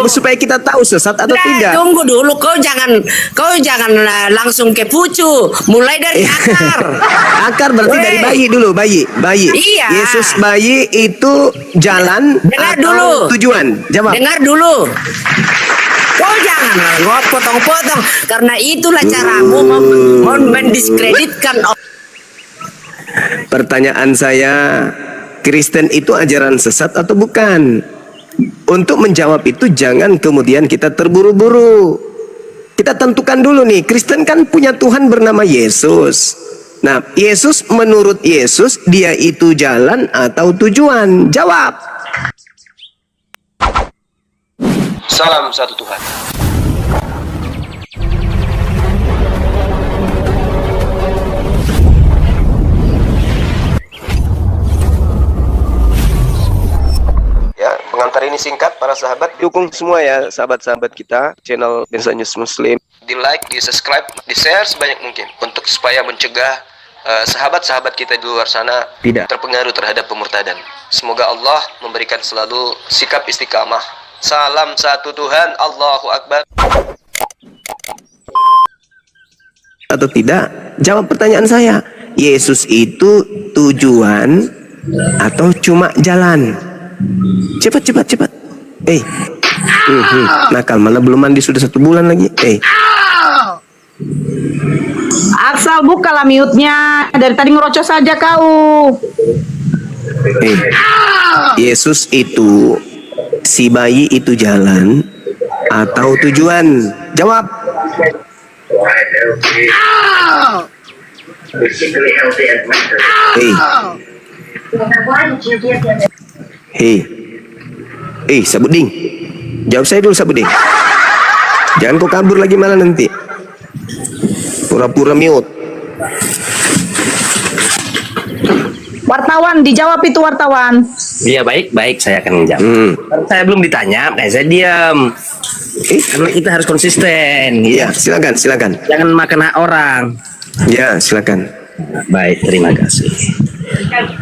supaya kita tahu sesat atau tidak. Tunggu dulu, kau jangan langsung ke pucu. Mulai dari akar. Akar berarti dari bayi dulu, bayi. Iya. Yesus bayi itu jalan Dengar atau dulu. tujuan? Jawab. Dengar dulu. Kau jangan potong-potong, karena itulah caramu mendiskreditkan. Pertanyaan saya, Kristen itu ajaran sesat atau bukan? Untuk menjawab itu jangan kemudian kita terburu-buru. Kita tentukan dulu nih, Kristen kan punya Tuhan bernama Yesus. Nah, Yesus menurut Yesus dia itu jalan atau tujuan? Jawab. Salam satu Tuhan. Ya, pengantar ini singkat para sahabat. Dukung semua ya sahabat-sahabat kita channel Bensa News Muslim. Di like, di subscribe, di share sebanyak mungkin untuk supaya mencegah sahabat-sahabat kita di luar sana Tidak. terpengaruh terhadap pemurtadan. Semoga Allah memberikan selalu sikap istiqamah. Salam satu Tuhan, Allahu Akbar. Atau tidak? Jawab pertanyaan saya. Yesus itu tujuan atau cuma jalan? Cepat. Nakal, mana belum mandi sudah 1 bulan lagi. Asal bukalah mute-nya. Dari tadi ngerocos saja kau. Yesus itu, si bayi itu jalan atau tujuan? Jawab. Sabuding. Jawab saya dulu, Sabuding. Jangan kau kabur lagi malah nanti. Pura-pura mute. Wartawan, dijawab itu wartawan. Iya, baik, saya akan menjawab. Saya belum ditanya, makanya saya diam. Karena kita harus konsisten. Iya, silakan. Jangan makan hak orang. Ya, silakan. Baik, terima kasih.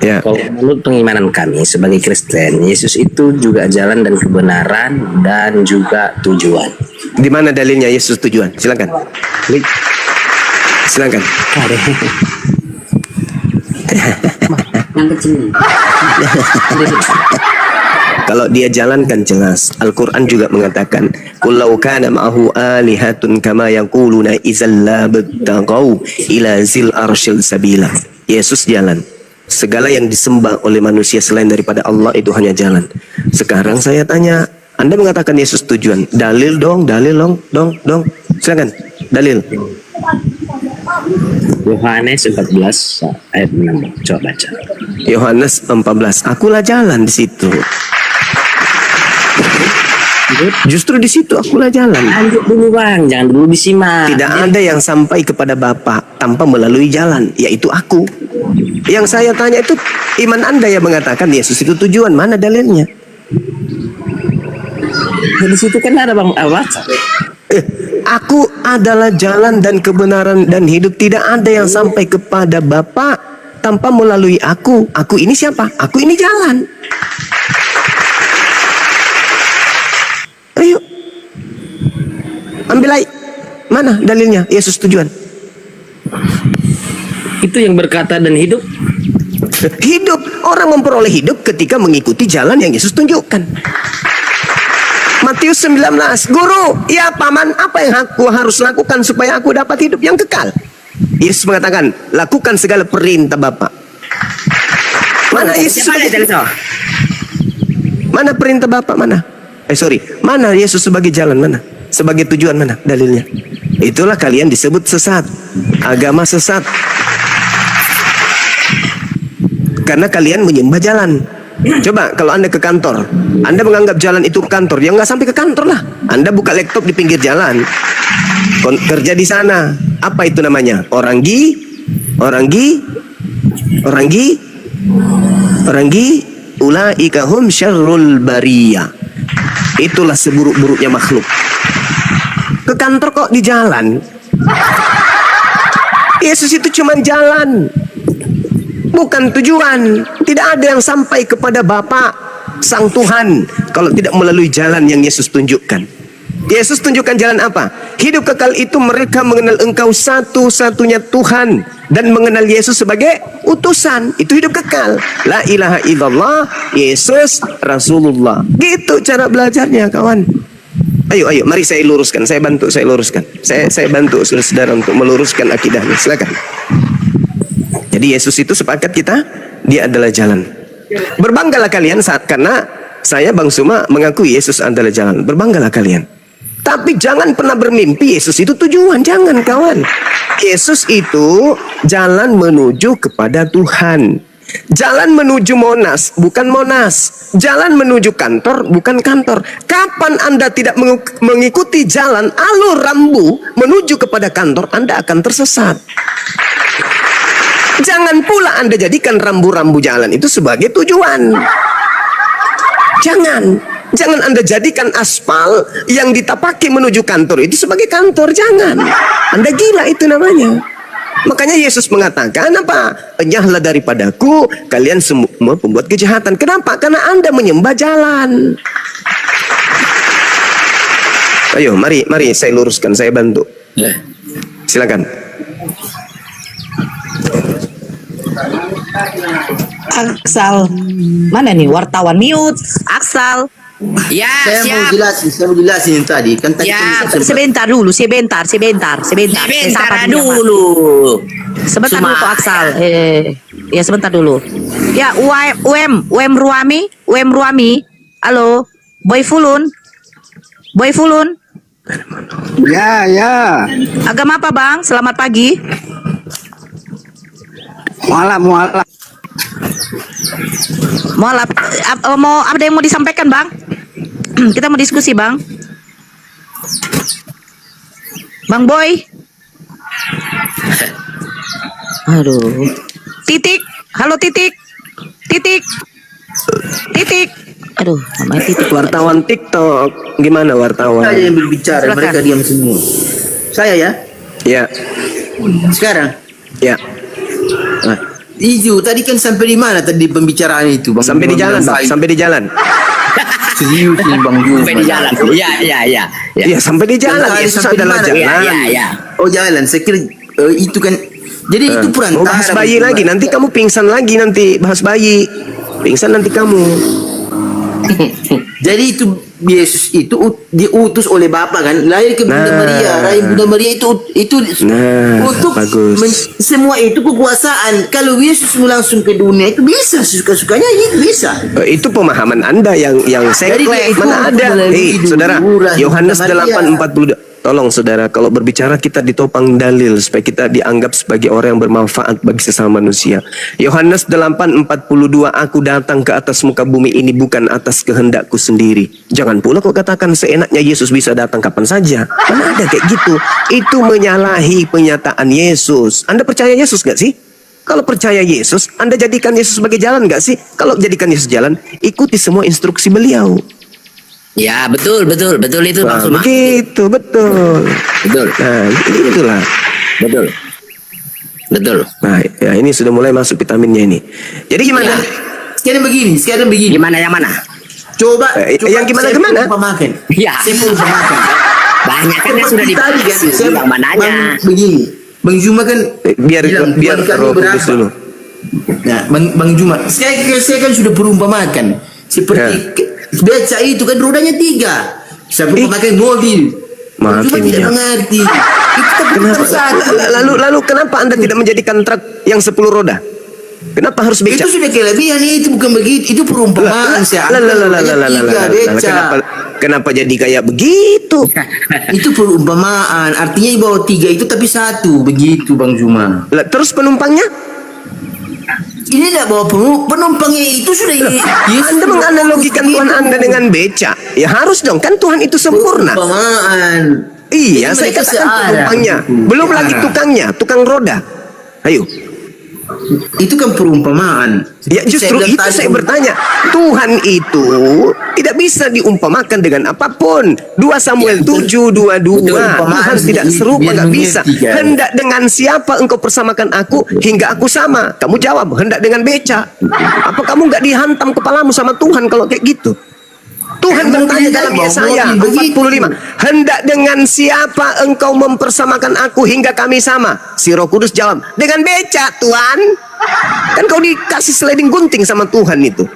Ya. Kalau menurut pengimanan kami sebagai Kristen, Yesus itu juga jalan dan kebenaran dan juga tujuan. Di mana dalilnya Yesus tujuan? Silakan. Kalau dia jalankan jelas. Al-Quran juga mengatakan, "Kullau kana ma'ahu alihatun kama yaquluna idzal la battaqau ila zil arsyil sabila." Yesus jalan. Segala yang disembah oleh manusia selain daripada Allah itu hanya jalan. Sekarang saya tanya, Anda mengatakan Yesus tujuan. Dalil dong. Silakan. Dalil. Yohanes 14 ayat 6. Coba baca. Yohanes 14. Akulah jalan di situ. Justru di situ akulah jalan. Lanjut dulu bang, jangan dulu disimak. Tidak ada yang sampai kepada Bapa tanpa melalui jalan, yaitu aku. Yang saya tanya itu iman Anda yang mengatakan Yesus itu tujuan. Mana dalilnya? Di situ kan ada bang apa? Aku adalah jalan dan kebenaran dan hidup. Tidak ada yang sampai kepada Bapa tanpa melalui aku. Aku ini siapa? Aku ini jalan. Ayo, ambil air. Mana dalilnya Yesus tujuan? Itu yang berkata dan hidup. Hidup, orang memperoleh hidup ketika mengikuti jalan yang Yesus tunjukkan. Matius 19, Guru, ya paman, apa yang aku harus lakukan supaya aku dapat hidup yang kekal? Yesus mengatakan, lakukan segala perintah Bapa. Mana Yesus? Mana perintah Bapa? Mana? Mana Yesus sebagai jalan? Mana? Sebagai tujuan? Mana dalilnya? Itulah kalian disebut sesat. Agama sesat. Karena kalian menyembah jalan. Coba kalau Anda ke kantor, Anda menganggap jalan itu kantor, ya nggak sampai ke kantor lah. Anda buka laptop di pinggir jalan, kerja di sana. Apa itu namanya? Oranggi, ulaika hum syarrul bariyah. Itulah seburuk-buruknya makhluk. Ke kantor kok di jalan. Yesus itu cuma jalan, bukan tujuan. Tidak ada yang sampai kepada Bapa sang Tuhan kalau tidak melalui jalan yang Yesus tunjukkan. Yesus tunjukkan jalan apa? Hidup kekal itu mereka mengenal Engkau satu-satunya Tuhan dan mengenal Yesus sebagai utusan. Itu hidup kekal. La ilaha illallah, Yesus Rasulullah. Gitu cara belajarnya, kawan. Ayo, mari saya luruskan. Saya bantu, saya luruskan. Saya bantu saudara untuk meluruskan akidahnya. Silakan. Jadi Yesus itu sepakat kita, dia adalah jalan. Berbanggalah kalian karena saya Bang Suma mengakui Yesus adalah jalan. Berbanggalah kalian. Tapi jangan pernah bermimpi Yesus itu tujuan. Jangan, kawan. Yesus itu jalan menuju kepada Tuhan. Jalan menuju Monas, bukan Monas. Jalan menuju kantor, bukan kantor. Kapan Anda tidak mengikuti jalan alur rambu menuju kepada kantor, Anda akan tersesat. Jangan pula Anda jadikan rambu-rambu jalan itu sebagai tujuan. Jangan Anda jadikan aspal yang ditapaki menuju kantor itu sebagai kantor. Jangan. Anda gila itu namanya. Makanya Yesus mengatakan apa? Enyahlah daripadaku kalian semua pembuat kejahatan. Kenapa? Karena Anda menyembah jalan. Ayo, mari saya luruskan, saya bantu. Silakan. Aksal, mana nih wartawan mute? Aksal. Ya, Saya mau siap. jelasin tadi. Kan tadi Ya, kan Sebentar dulu, sebentar. Sebentar Sapa dulu. Sebentar Cuma- dulu Pak Aksal. Ya sebentar dulu. Ya, UM Ruami. Halo, Boy Fulun. Ya. Agama apa Bang? Selamat pagi. Mualaf. Mau ada yang mau disampaikan Bang? Kita mau diskusi Bang. Bang Boy. Aduh. Titik. Halo Titik. Aduh, namanya Titik. Wartawan TikTok. Gimana wartawan? saya yang berbicara, Silakan. mereka diam semua. Saya ya, Ya. sekarang. Ya. Nah, Ijo, tadi kan sampai di mana tadi pembicaraan itu, Bang? Sampai di jalan, Bang. Sampai di jalan. Serius nih, Bang Ju. Sampai di jalan. Ya. Iya, sampai di jalan. Sampai Yesus di adalah mana? jalan. Ya. Oh, jalan. Saya kira itu kan. Jadi itu Mau perantara. bahas bayi Bang. lagi, nanti kamu pingsan lagi nanti bahas bayi. Pingsan nanti kamu. Jadi itu Yesus itu diutus oleh Bapa kan, lahir ke Bunda Nah. Maria, rahim Bunda Maria itu Nah, untuk bagus. semua itu kekuasaan. Kalau Yesus mau langsung ke dunia itu bisa suka-sukanya, itu bisa. Itu pemahaman Anda yang Jadi seklek. itu Mana ada? melalui Saudara, hiburan, Yohanes Bunda Maria. 8:42. Tolong saudara, kalau berbicara kita ditopang dalil supaya kita dianggap sebagai orang yang bermanfaat bagi sesama manusia. Yohanes 8:42, aku datang ke atas muka bumi ini bukan atas kehendakku sendiri. Jangan pula kau katakan seenaknya Yesus bisa datang kapan saja. Mana ada kayak gitu? Itu menyalahi penyataan Yesus. Anda percaya Yesus gak sih? Kalau percaya Yesus, Anda jadikan Yesus sebagai jalan gak sih? Kalau jadikan Yesus jalan, ikuti semua instruksi beliau. Ya, betul itu Wah, Bang Suma. begitu, betul. Betul. Nah, itulah. Betul. Nah, ya ini sudah mulai masuk vitaminnya ini. Jadi gimana? Ya. Sekarang begini. Gimana yang mana? Coba yang saya gimana? umpamakan. Ya. Saya mau umpamakan. Banyak kan yang sudah Tadi kan, dibahas. saya Yang mananya? begini. Bang Juma kan Biar bilang, biar Tuhan kami Roh Kudus berapa? dulu. Nah, Bang Juma, saya kan sudah perumpamakan seperti beca itu kan rodanya 3. Saya perumpamakan mobil. Bang Maaf Juma ini tidak ya. mengerti. Itu tapi Kenapa? satu. Lalu kenapa Anda tidak menjadikan truk yang 10 roda? Kenapa harus Itu becak? sudah kelebihan, itu bukan begitu. Itu perumpamaan saya. Kenapa jadi kayak begitu? Itu perumpamaan. Artinya di bawah 3 itu tapi 1 begitu, Bang Juma. Lah, terus penumpangnya? Ini tidak bawa penumpangnya itu sudah Anda menganalogikan Tuhan Anda dengan beca. Ya harus dong, kan Tuhan itu sempurna. Perumpamaan. Iya, Jadi saya mereka katakan searah. penumpangnya. Belum lagi tukangnya, tukang roda. Ayo. Itu kan perumpamaan. Ya justru bilang itu tadi, saya bertanya. Tuhan itu tidak bisa diumpamakan dengan apapun. 2 Samuel 7:22. Tuhan tidak serupa, nggak bisa. Hendak dengan siapa engkau persamakan aku hingga aku sama? Kamu jawab, hendak dengan beca. Apa kamu nggak dihantam kepalamu sama Tuhan kalau kayak gitu? Tuhan bertanya dalam Yesaya 45, hendak dengan siapa engkau mempersamakan aku hingga kami sama? Si Roh Kudus jawab, dengan beca Tuhan. Kan kau dikasih sliding gunting sama Tuhan itu.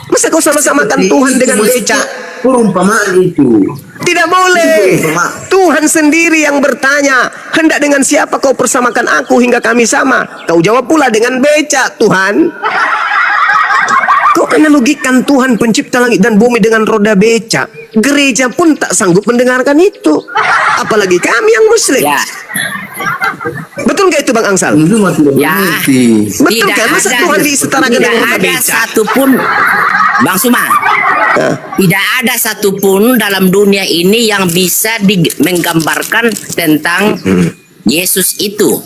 Masa kau sama-samakan Tuhan dengan beca? Perumpamaan itu. Tidak boleh. Tuhan sendiri yang bertanya, hendak dengan siapa kau persamakan aku hingga kami sama? Kau jawab pula dengan beca Tuhan. Kau analogikan Tuhan pencipta langit dan bumi dengan roda beca. Gereja pun tak sanggup mendengarkan itu. Apalagi kami yang muslim. Ya. Betul nggak itu Bang Angsal? Ya. Betul kan? Masa Tuhan disetarakan dengan roda ada beca? satupun, Bang Suma, tidak ada satupun dalam dunia ini yang bisa menggambarkan tentang Yesus itu.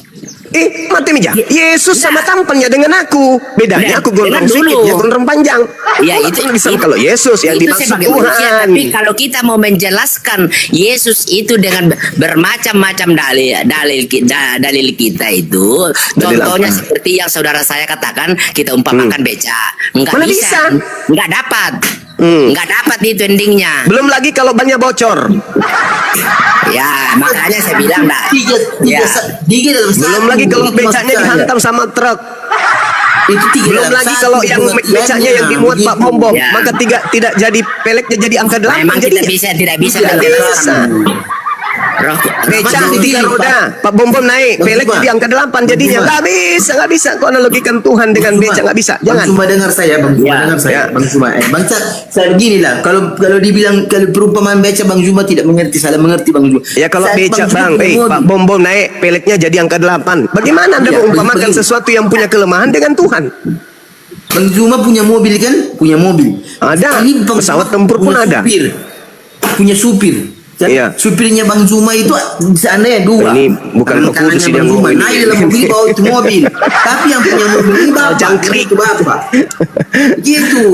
Mati meja. Yesus sama tampannya dengan aku. Bedanya aku gondrong sedikit, dia gondrong panjang. Ya, kalau Yesus yang itu dimaksud sebagai manusia, Tuhan. tapi kalau kita mau menjelaskan Yesus itu dengan bermacam-macam dalil kita itu, contohnya seperti yang saudara saya katakan, kita umpamakan beca, nggak Mana bisa, bisa? nggak dapat. Nggak dapat itu endingnya. Belum lagi kalau bannya bocor. Ya, makanya saya bilang dah. Tiga dalam satu. Belum lagi kalau Itu becanya maksud saya. dihantam sama truk. Itu tiga Belum dalam lagi satu, kalau yang pengertiannya. becanya yang dimuat Pak Bombom, Ya. maka tidak jadi peleknya jadi angka 8 Memang jadi tidak bisa Tidak menjelaskan. bisa. Roh, Beca Roh- 3 roda, Pak Bombom naik, pelek Bang jadi angka 8 jadinya. Bang Nggak bisa. Kau analogikan Tuhan dengan beca, nggak bisa. Bang Jangan. Cuma dengar saya, Bang Cuma Ya. dengar saya, Ya. Bang Cuma. Bang Cak, saya beginilah. Kalau dibilang kalau perumpamaan beca, Bang Cuma tidak mengerti, salah mengerti Bang Cuma. Ya kalau Saat beca Cuma bang, punya mobil, Pak Bombom naik, peleknya jadi angka 8. Bagaimana Anda Ya, mengumpamakan begini. sesuatu yang punya kelemahan dengan Tuhan? Bang Cuma punya mobil kan? Punya mobil. Ada. Ini Bang Pesawat Cuma tempur pun punya ada. Supir. Punya supir. Dan Iya. supirnya Bang Cuma itu seandainya dua. Ini bukan Tangan Kudus kanannya yang Bang Cuma ngomong ini. naik dalam mobil bawa itu mobil. Tapi yang punya mobil ini bapak, Jangkrik. itu bapak. Gitu.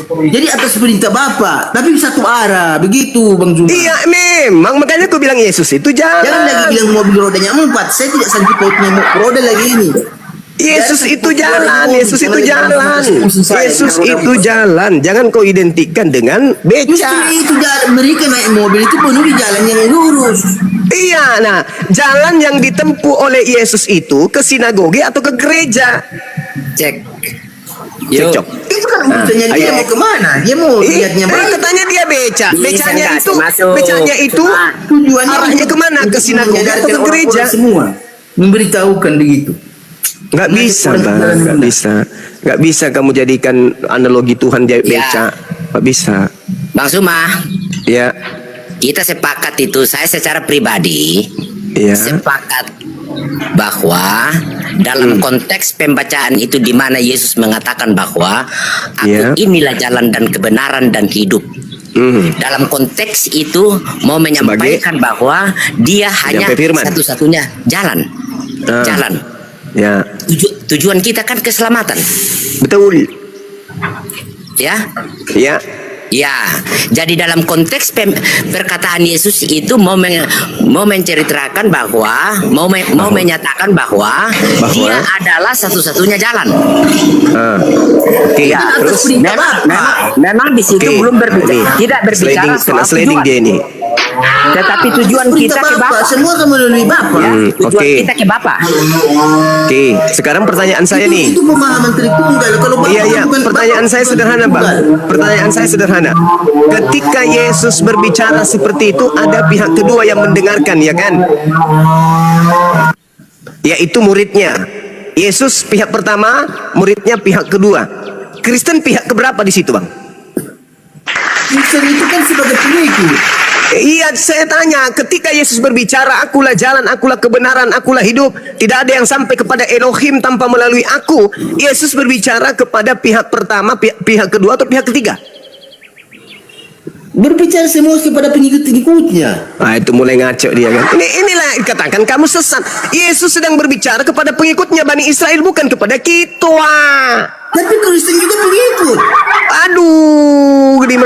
Jadi atas perintah bapak, tapi satu arah, begitu Bang Cuma. Iya memang, makanya aku bilang Yesus itu Jangan lagi jalan. bilang mobil rodanya 4. Saya tidak sanggup punya roda lagi ini. Yesus itu jalan, Yesus itu jalan, Yesus itu jalan. Jangan kau identikkan dengan Justru beca. itu jalan, mereka naik mobil itu penuh di jalan yang lurus. Iya, nah jalan yang ditempuh oleh Yesus itu ke sinagoge atau ke gereja. cek. Cocok. Itu kan urusannya dia ayo. mau kemana? Dia mau lihatnya baik. Katanya dia beca. Bisa Becanya nggak itu, sih masuk? becanya itu Tujuannya arahnya kemana? Ke sinagoge atau ke gereja? Semua memberitahukan begitu. Nggak bisa bang, nggak bisa kamu jadikan analogi Tuhan dia beca, nggak bisa. Bang Suma, Ya, kita sepakat itu. Saya secara pribadi ya. sepakat bahwa dalam konteks pembacaan itu di mana Yesus mengatakan bahwa Ya. aku inilah jalan dan kebenaran dan hidup. Dalam konteks itu mau menyampaikan bahwa dia hanya Sampai firman. satu-satunya jalan. Ah. Jalan. Ya, Tujuan kita kan keselamatan. betul. Ya. Ya, Ya, jadi dalam konteks perkataan Yesus itu mau menceritakan bahwa mau menyatakan bahwa dia adalah satu-satunya jalan. oke. Ya, Terus memang di situ Oke. belum berbicara, Nih, tidak berbicara kena soal sliding tujuan. dia ini. Tetapi tujuan kita ke Bapa. Semua kan melalui Bapak. Ya, tujuan Oke. kita ke Bapa. Oke, sekarang pertanyaan saya nih. Itu pemahaman Tritunggal. Kalau Bapak Iya, bukan pertanyaan Bapak, saya bukan sederhana bang. Tritunggal. Pertanyaan saya sederhana. Ketika Yesus berbicara seperti itu, ada pihak kedua yang mendengarkan, ya kan? Yaitu muridnya. Yesus pihak pertama, muridnya pihak kedua. Kristen pihak keberapa di situ bang? Kristen itu kan sebagai pengikut. Iya, saya tanya, ketika Yesus berbicara, akulah jalan, akulah kebenaran, akulah hidup, tidak ada yang sampai kepada Elohim tanpa melalui aku. Yesus berbicara kepada pihak pertama, pihak kedua, atau pihak ketiga? Berbicara semua kepada pengikut-pengikutnya. Ah, itu mulai ngaco dia kan. Inilah katakan kamu sesat. Yesus sedang berbicara kepada pengikutnya Bani Israel, bukan kepada kita. Tapi Kristen juga pengikut. Aduh, di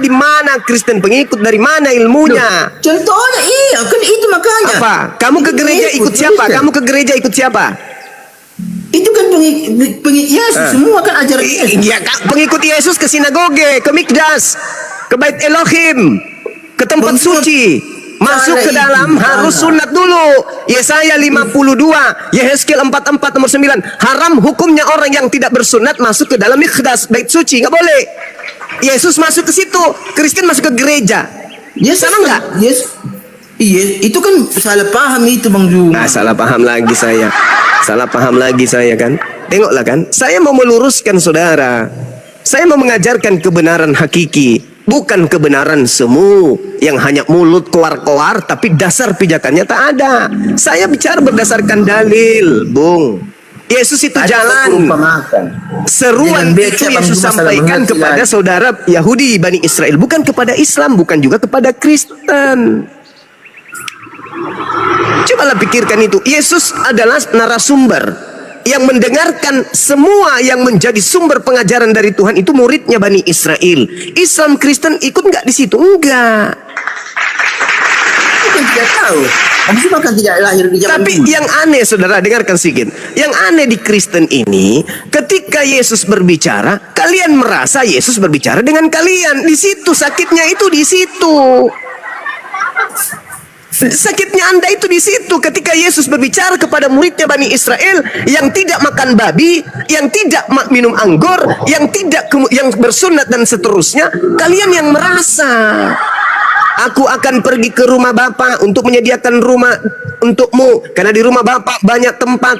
mana Kristen pengikut, dari mana ilmunya? Contohnya iya, kan itu makanya. Apa? Kamu ke gereja ikut siapa? Kamu ke gereja ikut siapa? Itu kan pengikut Yesus, semua kan ajaran Yesus. Iya, pengikut Yesus ke sinagoge, ke mikdas, ke bait Elohim, ke tempat suci. Masuk ke dalam harus sunat dulu. Yesaya 52, Yehezkiel 44 nomor 9. Haram hukumnya orang yang tidak bersunat masuk ke dalam mikdas, bait suci, nggak boleh. Yesus masuk ke situ, Kristen masuk ke gereja. Yesus Sama nggak? Yes. Iya, itu kan salah paham itu Bang Juma. Nah, salah paham lagi saya. Salah paham lagi saya kan. Tengoklah kan, saya mau meluruskan saudara. Saya mau mengajarkan kebenaran hakiki, bukan kebenaran semu yang hanya mulut keluar-keluar tapi dasar pijakannya tak ada. Saya bicara berdasarkan dalil, Bung. Yesus itu jalan. Seruan itu Yesus sampaikan kepada saudara Yahudi Bani Israel, bukan kepada Islam, bukan juga kepada Kristen. Cobalah pikirkan itu. Yesus adalah narasumber yang mendengarkan semua yang menjadi sumber pengajaran dari Tuhan itu muridnya Bani Israel. Islam Kristen ikut nggak di situ? Enggak. Kan tidak tahu. Habis itu kan tidak lahir di zaman Tapi dulu. yang aneh, saudara, dengarkan sedikit. Yang aneh di Kristen ini, ketika Yesus berbicara, kalian merasa Yesus berbicara dengan kalian. Di situ sakitnya, itu di situ. Sakitnya Anda itu di situ ketika Yesus berbicara kepada muridnya Bani Israel yang tidak makan babi, yang tidak minum anggur, yang bersunat dan seterusnya. Kalian yang merasa aku akan pergi ke rumah Bapa untuk menyediakan rumah untukmu, karena di rumah Bapa banyak tempat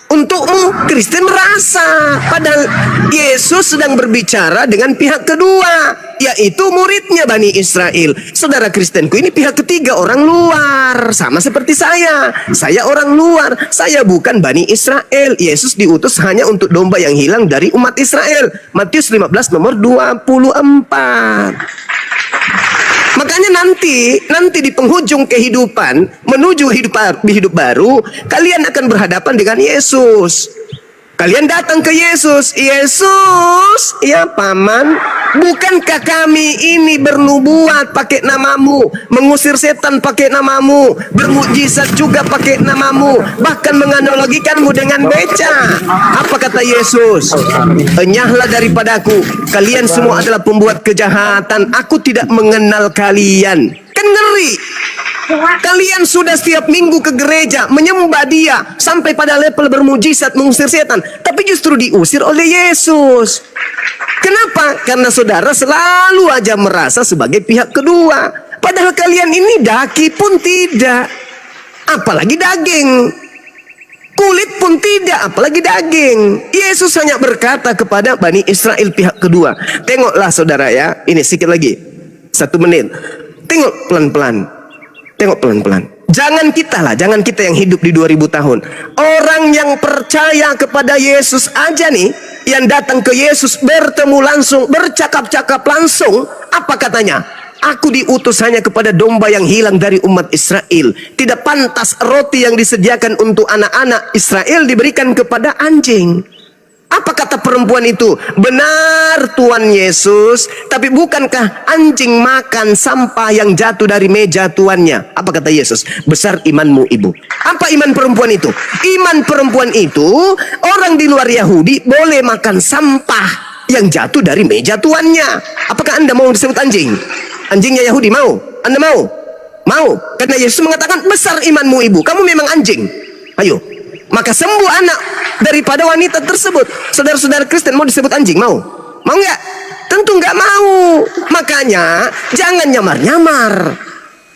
untukmu. Kristen merasa, padahal Yesus sedang berbicara dengan pihak kedua, yaitu muridnya Bani Israel. Saudara Kristenku ini pihak ketiga, orang luar, sama seperti saya. Saya orang luar, saya bukan Bani Israel. Yesus diutus hanya untuk domba yang hilang dari umat Israel. Matius 15 nomor 24. Makanya nanti di penghujung kehidupan menuju hidup baru, kalian akan berhadapan dengan Yesus. Kalian datang ke Yesus. Yesus, ya paman, bukankah kami ini bernubuat pakai namamu, mengusir setan pakai namamu, bermukjizat juga pakai namamu, bahkan menganalogikanmu dengan beca? Apa kata Yesus? Enyahlah daripadaku, kalian semua adalah pembuat kejahatan. Aku tidak mengenal kalian. Kan ngeri. Kalian sudah setiap minggu ke gereja menyembah Dia sampai pada level bermujizat mengusir setan, tapi justru diusir oleh Yesus. Kenapa? Karena saudara selalu aja merasa sebagai pihak kedua, padahal kalian ini daki pun tidak, apalagi daging. Kulit pun tidak, apalagi daging. Yesus hanya berkata kepada Bani Israel pihak kedua. Tengoklah saudara ya, ini sedikit lagi 1 menit. Tengok pelan-pelan. Tengok pelan-pelan. Jangan kita yang hidup di 2000 tahun. Orang yang percaya kepada Yesus aja nih, yang datang ke Yesus bertemu langsung, bercakap-cakap langsung, apa katanya? Aku diutus hanya kepada domba yang hilang dari umat Israel. Tidak pantas roti yang disediakan untuk anak-anak Israel diberikan kepada anjing. Apa kata perempuan itu? Benar Tuhan Yesus, tapi bukankah anjing makan sampah yang jatuh dari meja tuannya? Apa kata Yesus? Besar imanmu ibu. Apa iman perempuan itu? Iman perempuan itu, orang di luar Yahudi boleh makan sampah yang jatuh dari meja tuannya. Apakah Anda mau disebut anjing? Anjingnya Yahudi mau? Anda mau? Mau? Karena Yesus mengatakan besar imanmu ibu. Kamu memang anjing. Ayo. Maka sembuh anak daripada wanita tersebut. Saudara-saudara Kristen mau disebut anjing? Mau? Mau nggak? Tentu nggak mau. Makanya jangan nyamar-nyamar.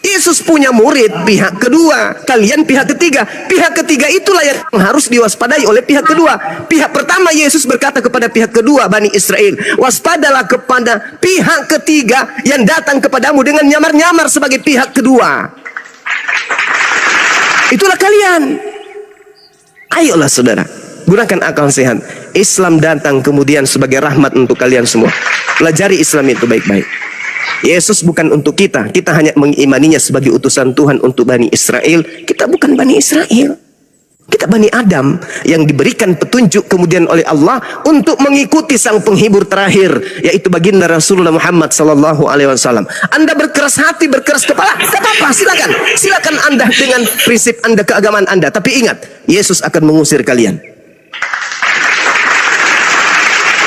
Yesus punya murid pihak kedua, kalian pihak ketiga. Pihak ketiga itulah yang harus diwaspadai oleh pihak kedua. Pihak pertama Yesus berkata kepada pihak kedua Bani Israel, waspadalah kepada pihak ketiga yang datang kepadamu dengan nyamar-nyamar sebagai pihak kedua. Itulah kalian. Ayolah saudara, gunakan akal sehat. Islam datang kemudian sebagai rahmat untuk kalian semua. Pelajari Islam itu baik-baik. Yesus bukan untuk kita. Kita hanya mengimaninya sebagai utusan Tuhan untuk Bani Israel. Kita bukan Bani Israel. Kita Bani Adam yang diberikan petunjuk kemudian oleh Allah untuk mengikuti sang penghibur terakhir, yaitu baginda Rasulullah Muhammad sallallahu alaihi wasallam. Anda berkeras hati, berkeras kepala, tidak apa-apa, silakan. Silakan Anda dengan prinsip Anda, keagamaan Anda. Tapi ingat, Yesus akan mengusir kalian.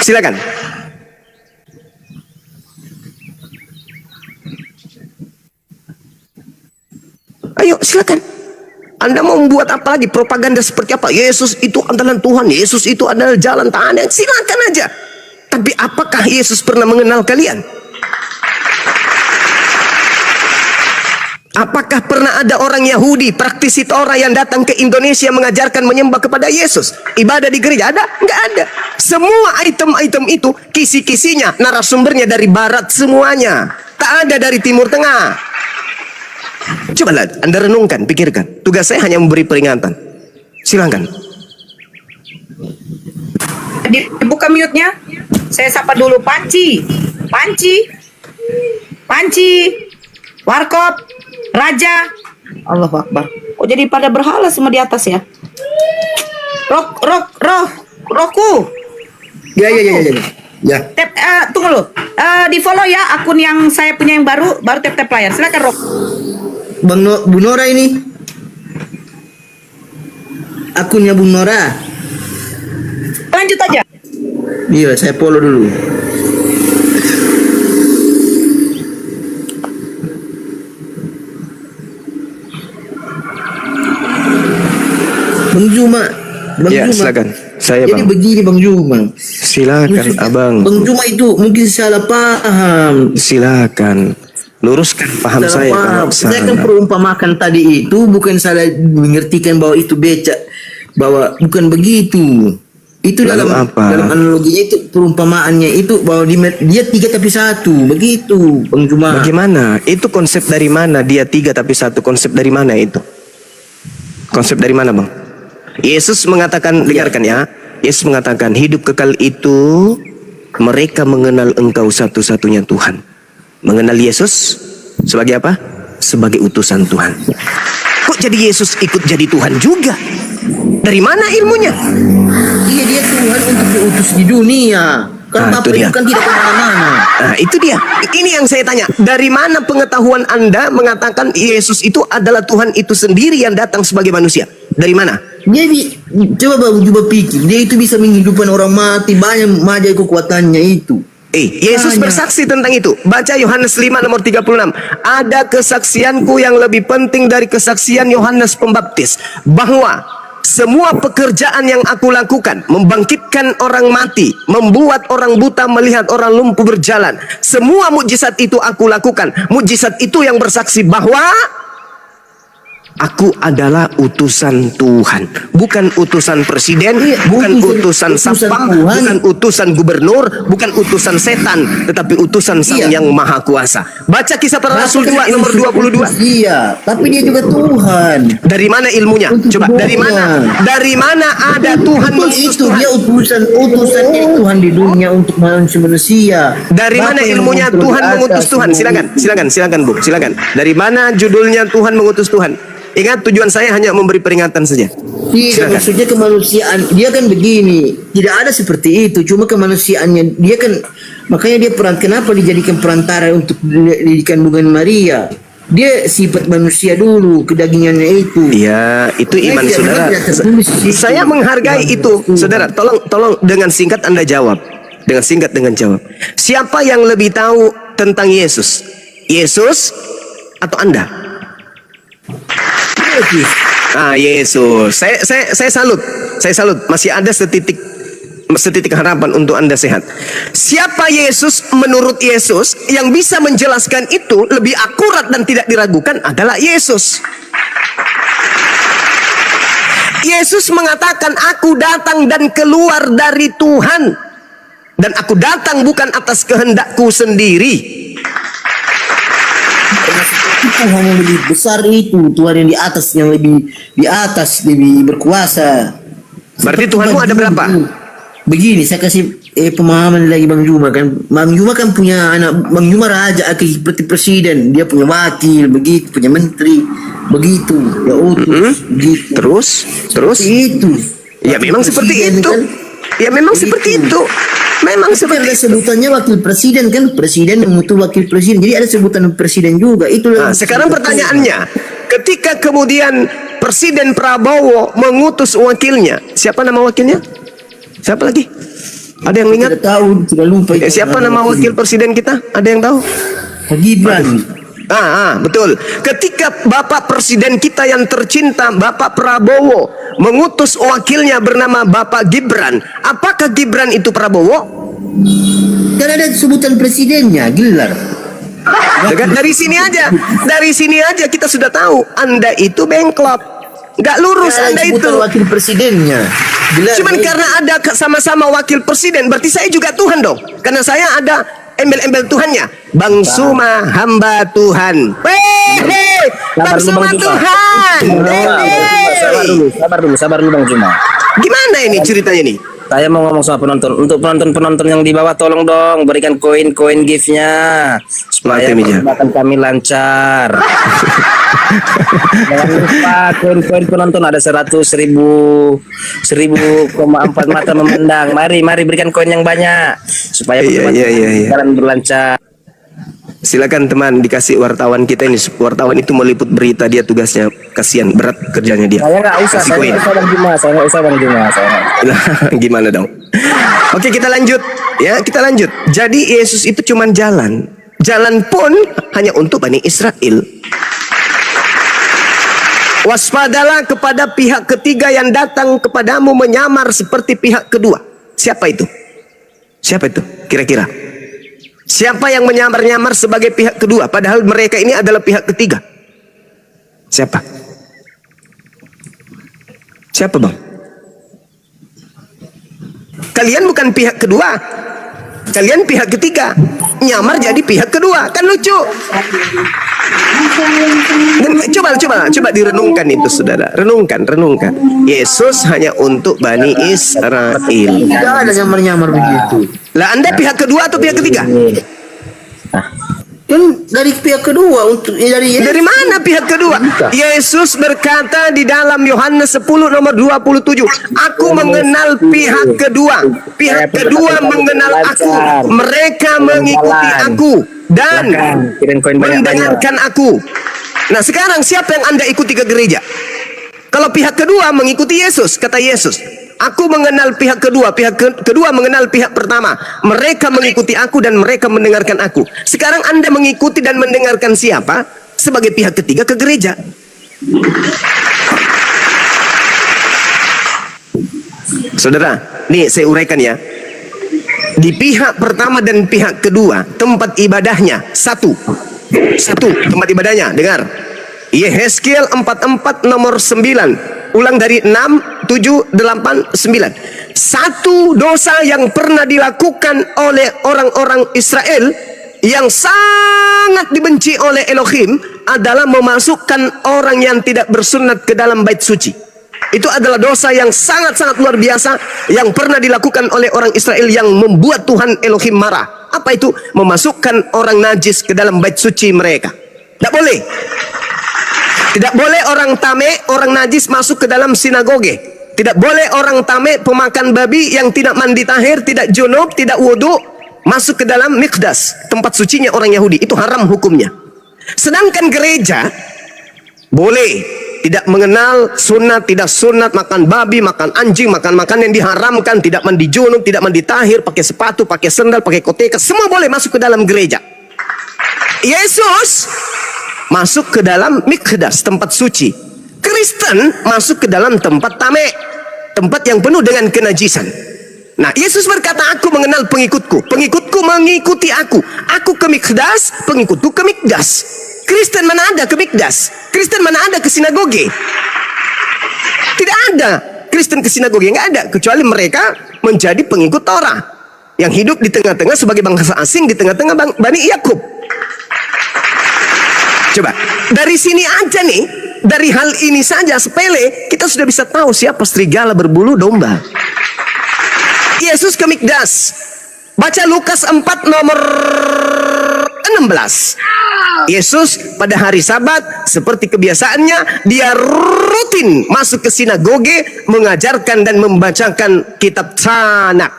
Silakan. Ayo, silakan. Anda mau membuat apa lagi? Propaganda seperti apa? Yesus itu adalah Tuhan, Yesus itu adalah jalan tahan. Silakan aja. Tapi apakah Yesus pernah mengenal kalian? Apakah pernah ada orang Yahudi, praktisi Torah yang datang ke Indonesia mengajarkan menyembah kepada Yesus? Ibadah di gereja ada? Enggak ada. Semua item-item itu, kisi-kisinya, narasumbernya dari barat semuanya. Tak ada dari Timur Tengah. Cobalah Anda renungkan, pikirkan. Tugas saya hanya memberi peringatan. Silakan. Dibuka mute-nya. Saya sapa dulu Panci. Warkop. Raja. Allahu Akbar. Kok jadi pada berhala semua di atas ya? Roku. Ya. Tunggu lo. Di follow ya akun yang saya punya yang baru tap layar. Silakan Rok. Bu Nora ini. Akunnya Bu Nora. Lanjut aja. Iya, saya follow dulu. Bang Juma. Ya, silakan. Saya Jadi Bang. begini Bang Juma. Silakan Maksudnya, Abang. Bang Juma itu mungkin salah paham. Silakan. Luruskan paham saya kalau Saya kan salah. perumpamakan tadi itu bukan salah mengertikan bahwa itu becak, bahwa bukan begitu. Itu Lalu dalam apa? dalam analoginya itu perumpamaannya itu bahwa dia 3 tapi 1 begitu Bang Juma. Bagaimana? Itu konsep dari mana? Dia 3 tapi 1. Konsep dari mana itu? Konsep dari mana, Bang? Yesus mengatakan, dengarkan ya. Yesus mengatakan, hidup kekal itu mereka mengenal Engkau satu-satunya Tuhan. Mengenal Yesus sebagai apa? Sebagai utusan Tuhan. Kok jadi Yesus ikut jadi Tuhan juga? Dari mana ilmunya? Iya, dia Tuhan untuk diutus di dunia. Kan Nah, Bapak itu dia. itu kan tidak kemana-mana. Nah, itu dia. Ini yang saya tanya. Dari mana pengetahuan Anda mengatakan Yesus itu adalah Tuhan itu sendiri yang datang sebagai manusia? Dari mana? Jadi coba Bang Juma pikir, dia itu bisa menghidupkan orang mati, banyak majai kekuatannya itu. Yesus Banyak. bersaksi tentang itu. Baca Yohanes 5 nomor 36. Ada kesaksianku yang lebih penting dari kesaksian Yohanes Pembaptis, bahwa semua pekerjaan yang aku lakukan, membangkitkan orang mati, membuat orang buta melihat, orang lumpuh berjalan, semua mukjizat itu aku lakukan. Mukjizat itu yang bersaksi bahwa aku adalah utusan Tuhan, bukan utusan presiden, bukan utusan satpam, Tuhan. bukan utusan gubernur, bukan utusan setan, tetapi utusan Sang Iya. Yang Maha Kuasa. Baca Kisah Para Rasul 2 nomor 22. Iya, tapi dia juga Tuhan. Dari mana ilmunya? Coba dari mana? Dari mana ada Tuhan mengutus Itu Tuhan? dia utusan dari Tuhan di dunia untuk manusia. Dari mana Bapak yang ilmunya mengontrol Tuhan di atas mengutus Tuhan? semua Silakan Bu, silakan. Dari mana judulnya Tuhan mengutus Tuhan? Ingat, tujuan saya hanya memberi peringatan saja. Tidak, Silakan. maksudnya kemanusiaan dia kan begini, tidak ada seperti itu, cuma kemanusiaannya dia kan, makanya dia kenapa dijadikan perantara untuk dijadikan dengan Maria. Dia sifat manusia dulu, kedagingannya itu. Iya, itu iman Iya, saudara. memang tidak tertulis di situ. Saya menghargai itu, saudara. Tolong dengan singkat Anda jawab. Dengan singkat dengan jawab. Siapa yang lebih tahu tentang Yesus? Yesus atau Anda? Yesus. Saya salut. Saya salut. Masih ada setitik harapan untuk Anda sehat. Siapa Yesus menurut Yesus yang bisa menjelaskan itu lebih akurat dan tidak diragukan adalah Yesus. Yesus mengatakan, aku datang dan keluar dari Tuhan, dan aku datang bukan atas kehendakku sendiri. Tuhan yang lebih besar itu, Tuhan yang di atas, lebih berkuasa. Berarti Tuhanmu ada berapa? Begini, saya kasih pemahaman lagi Bang Juma kan. Bang Juma kan punya anak, Bang Juma raja seperti presiden, dia punya wakil begitu, punya menteri begitu, ya utus begitu. Terus Itu. ya memang seperti Presiden itu. kan. Ya memang seperti itu. Memang Tapi seperti ada itu. sebutannya wakil presiden kan, presiden mengutus wakil presiden. Jadi ada sebutan presiden juga. Itulah. Nah, sekarang pertanyaannya, ketika kemudian Presiden Prabowo mengutus wakilnya, siapa nama wakilnya? Siapa lagi? Ada yang ingat? Tidak tahu, tidak lupa. Siapa nama wakil presiden kita? Ada yang tahu? Gibran. Betul. Ketika Bapak Presiden kita yang tercinta, Bapak Prabowo, mengutus wakilnya bernama Bapak Gibran, apakah Gibran itu Prabowo? Kan ada sebutan presidennya, gelar. Dari sini aja kita sudah tahu Anda itu bengklok, nggak lurus Ada Anda itu. sebutan wakil presidennya. Gelar. Cuman karena ada sama-sama wakil presiden, berarti saya juga Tuhan dong, karena saya ada embel-embel Tuhannya. Bang Suma hamba Tuhan. Bang Suma Tuhan. Sabar dulu Bang Juma. Gimana ini ceritanya nih? Saya mau ngomong sama penonton. Untuk penonton yang di bawah, tolong dong berikan koin gift-nya supaya Mati, Mija. perkhidmatan kami lancar. Jangan lupa koin penonton ada 100.000 1.000,4 mata memandang. Mari berikan koin yang banyak supaya Iya. jalan berlancar. Silakan teman, dikasih wartawan kita ini. Wartawan itu meliput berita, dia tugasnya, kasihan berat kerjanya dia. Saya nggak usah, Kasih saya koin. nggak usah Bang Juma, saya nggak. Gimana dong? Oke, kita lanjut ya, kita lanjut. Jadi Yesus itu cuman jalan. Jalan pun hanya untuk Bani Israel. Waspadalah kepada pihak ketiga yang datang kepadamu menyamar seperti pihak kedua. Siapa itu? Siapa itu? Kira-kira? Siapa yang menyamar-nyamar sebagai pihak kedua? Padahal mereka ini adalah pihak ketiga. Siapa? Siapa bang? Kalian bukan pihak kedua. Kalian pihak ketiga. Nyamar jadi pihak kedua. Kan lucu. Coba direnungkan itu saudara. Renungkan. Yesus hanya untuk Bani Israel. Tidak ada nyamar-nyamar begitu. Lah Anda pihak kedua atau pihak ketiga? Kan dari pihak kedua Dari mana pihak kedua? Yesus berkata di dalam Yohanes 10 nomor 27, aku mengenal pihak kedua. Pihak kedua mengenal aku. Mereka mengikuti aku dan mendengarkan aku. Nah sekarang siapa yang Anda ikuti ke gereja? Kalau pihak kedua mengikuti Yesus, kata Yesus, aku mengenal pihak kedua mengenal pihak pertama. Mereka mengikuti aku dan mereka mendengarkan aku. Sekarang Anda mengikuti dan mendengarkan siapa? Sebagai pihak ketiga ke gereja. Saudara, nih saya uraikan ya. Di pihak pertama dan pihak kedua, tempat ibadahnya satu tempat ibadahnya. Dengar, Yehezkiel 44 nomor 9. Ulang dari 6, 7, 8, 9. Satu dosa yang pernah dilakukan oleh orang-orang Israel yang sangat dibenci oleh Elohim adalah memasukkan orang yang tidak bersunat ke dalam bait suci. Itu adalah dosa yang sangat-sangat luar biasa yang pernah dilakukan oleh orang Israel yang membuat Tuhan Elohim marah. Apa itu? Memasukkan orang najis ke dalam bait suci mereka. Tidak boleh. Tidak boleh orang tame, orang najis masuk ke dalam sinagoge. Tidak boleh orang tame, pemakan babi yang tidak mandi tahir, tidak junub, tidak wudu, masuk ke dalam mikdas, tempat sucinya orang Yahudi. Itu haram hukumnya. Sedangkan gereja boleh. Tidak mengenal sunat, tidak sunat, makan babi, makan anjing, makan yang diharamkan, tidak mandi junub, tidak mandi tahir, pakai sepatu, pakai sendal, pakai koteka, semua boleh masuk ke dalam gereja. Yesus masuk ke dalam mikdas, tempat suci. Kristen masuk ke dalam tempat tame, tempat yang penuh dengan kenajisan. Nah, Yesus berkata, aku mengenal pengikutku, pengikutku mengikuti aku. Aku ke mikdas, pengikutku ke mikdas. Kristen mana ada ke mikdas? Kristen mana ada ke sinagoge? Tidak ada Kristen ke sinagoge, nggak ada, kecuali mereka menjadi pengikut Torah yang hidup di tengah-tengah sebagai bangsa asing di tengah-tengah Bani Yakub. Coba dari sini aja nih, dari hal ini saja sepele kita sudah bisa tahu siapa serigala berbulu domba. Yesus ke mikdas, Baca Lukas 4 nomor 16. Yesus pada hari Sabat seperti kebiasaannya dia rutin masuk ke sinagoge mengajarkan dan membacakan kitab Tanak.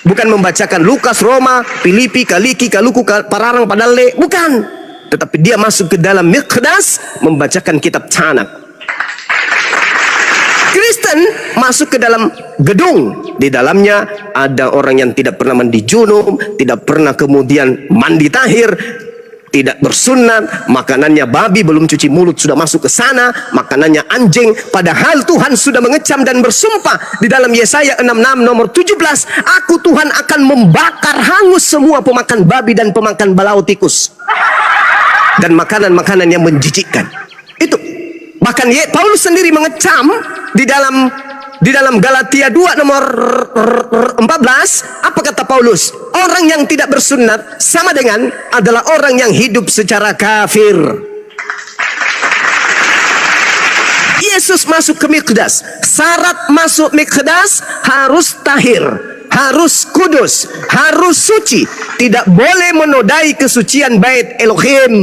Bukan membacakan Lukas, Roma, Filipi, Kaliki, Kaluku, Pararang, Padale, bukan. Tetapi dia masuk ke dalam Miqdas membacakan kitab Tanak. Kristen masuk ke dalam gedung. Di dalamnya ada orang yang tidak pernah mandi junub, tidak pernah kemudian mandi tahir, tidak bersunat, makanannya babi, belum cuci mulut sudah masuk ke sana, makanannya anjing, padahal Tuhan sudah mengecam dan bersumpah di dalam Yesaya 66 nomor 17, aku Tuhan akan membakar hangus semua pemakan babi dan pemakan balaau tikus dan makanan-makanan yang menjijikkan. Itu bahkan Paulus sendiri mengecam di dalam Galatia 2 nomor 14, apa kata Paulus? Orang yang tidak bersunat sama dengan adalah orang yang hidup secara kafir. Yesus masuk ke Miqdas. Syarat masuk Miqdas harus tahir, harus kudus, harus suci, tidak boleh menodai kesucian bait Elohim.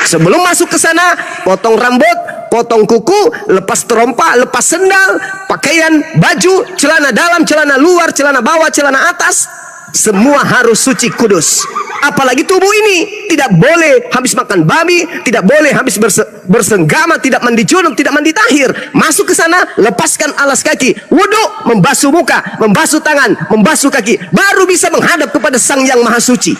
Sebelum masuk ke sana, potong rambut, potong kuku, lepas terompa, lepas sendal, pakaian, baju, celana dalam, celana luar, celana bawah, celana atas, semua harus suci kudus. Apalagi tubuh ini tidak boleh habis makan babi, tidak boleh habis bersenggama, tidak mandi junub, tidak mandi tahir. Masuk ke sana, lepaskan alas kaki, wudhu, membasuh muka, membasuh tangan, membasuh kaki, baru bisa menghadap kepada Sang Yang Maha Suci.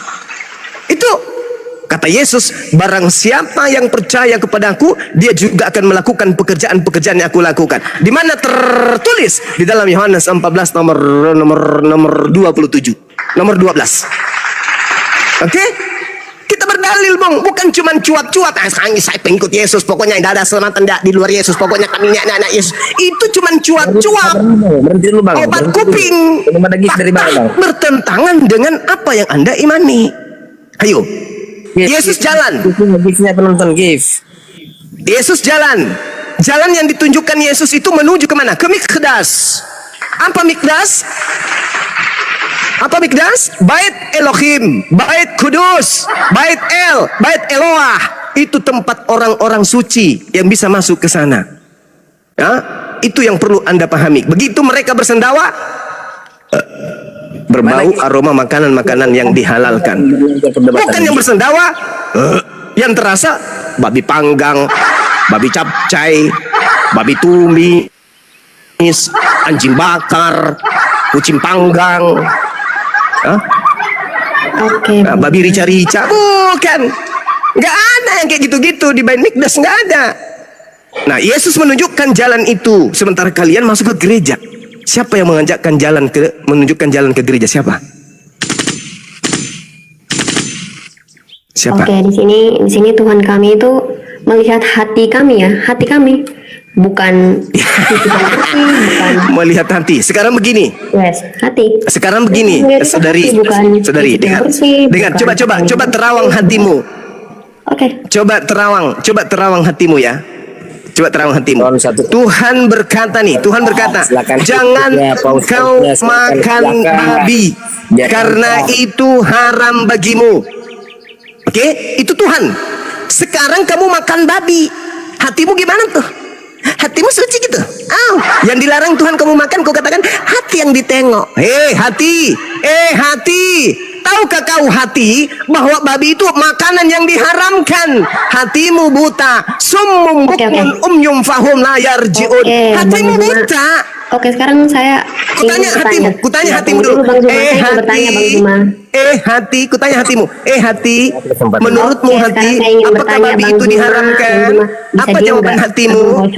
Itu kata Yesus, barang siapa yang percaya kepadaku, dia juga akan melakukan pekerjaan-pekerjaan yang aku lakukan. Di mana tertulis di dalam Yohanes 14 nomor 27, nomor 12. Oke? Kita berdalil, Bang, bukan cuma cuap-cuap. Sekarang saya pengikut Yesus, pokoknya tidak ada selamatan di luar Yesus, pokoknya kami anak Yesus. Itu cuma cuap-cuap. Berhenti dulu, Bang. Obat kuping. Bertentangan dengan apa yang Anda imani. Ayo. Yesus jalan. Penonton give. Yesus jalan. Jalan yang ditunjukkan Yesus itu menuju kemana? Ke Miqdas. Apa Miqdas? Apa Miqdas? Bait Elohim, Bait Kudus, Bait Bait Eloah. Itu tempat orang-orang suci yang bisa masuk ke sana. Ya, itu yang perlu Anda pahami. Begitu mereka bersendawa, berbau aroma makanan-makanan yang dihalalkan. Bukan yang bersendawa, yang terasa babi panggang, babi capcay, babi tumis, anjing bakar, kucing panggang, babi rica-rica. Bukan, nggak ada yang kayak gitu-gitu di Bait Miqdas, nggak ada. Nah, Yesus menunjukkan jalan itu, sementara kalian masuk ke gereja. Siapa yang menunjukkan jalan ke gereja? Siapa? Siapa? Oke, di sini Tuhan kami itu melihat hati kami ya, hati kami, bukan bukan melihat hati. Sekarang begini. yes, hati. Sekarang begini, saudari, dengar, coba terawang hatimu. Oke. Coba terawang hatimu ya. Coba terawang hatimu. Tuhan berkata nih, Tuhan berkata, jangan kau makan babi, karena itu haram bagimu. Oke, itu Tuhan. Sekarang kamu makan babi, hatimu gimana tuh? Hatimu suci gitu? Yang dilarang Tuhan kamu makan, kau katakan hati yang ditengok. Hati, tahukah kau hati bahwa babi itu makanan yang diharamkan? Hatimu buta, summum bukmun umyum fahum la yarji'un. Hatimu buta. Oke, sekarang saya Kutanya hatimu dulu. Hati, kutanya hatimu. Hati, menurutmu hati, apakah babi itu diharamkan? Apa jawaban hatimu?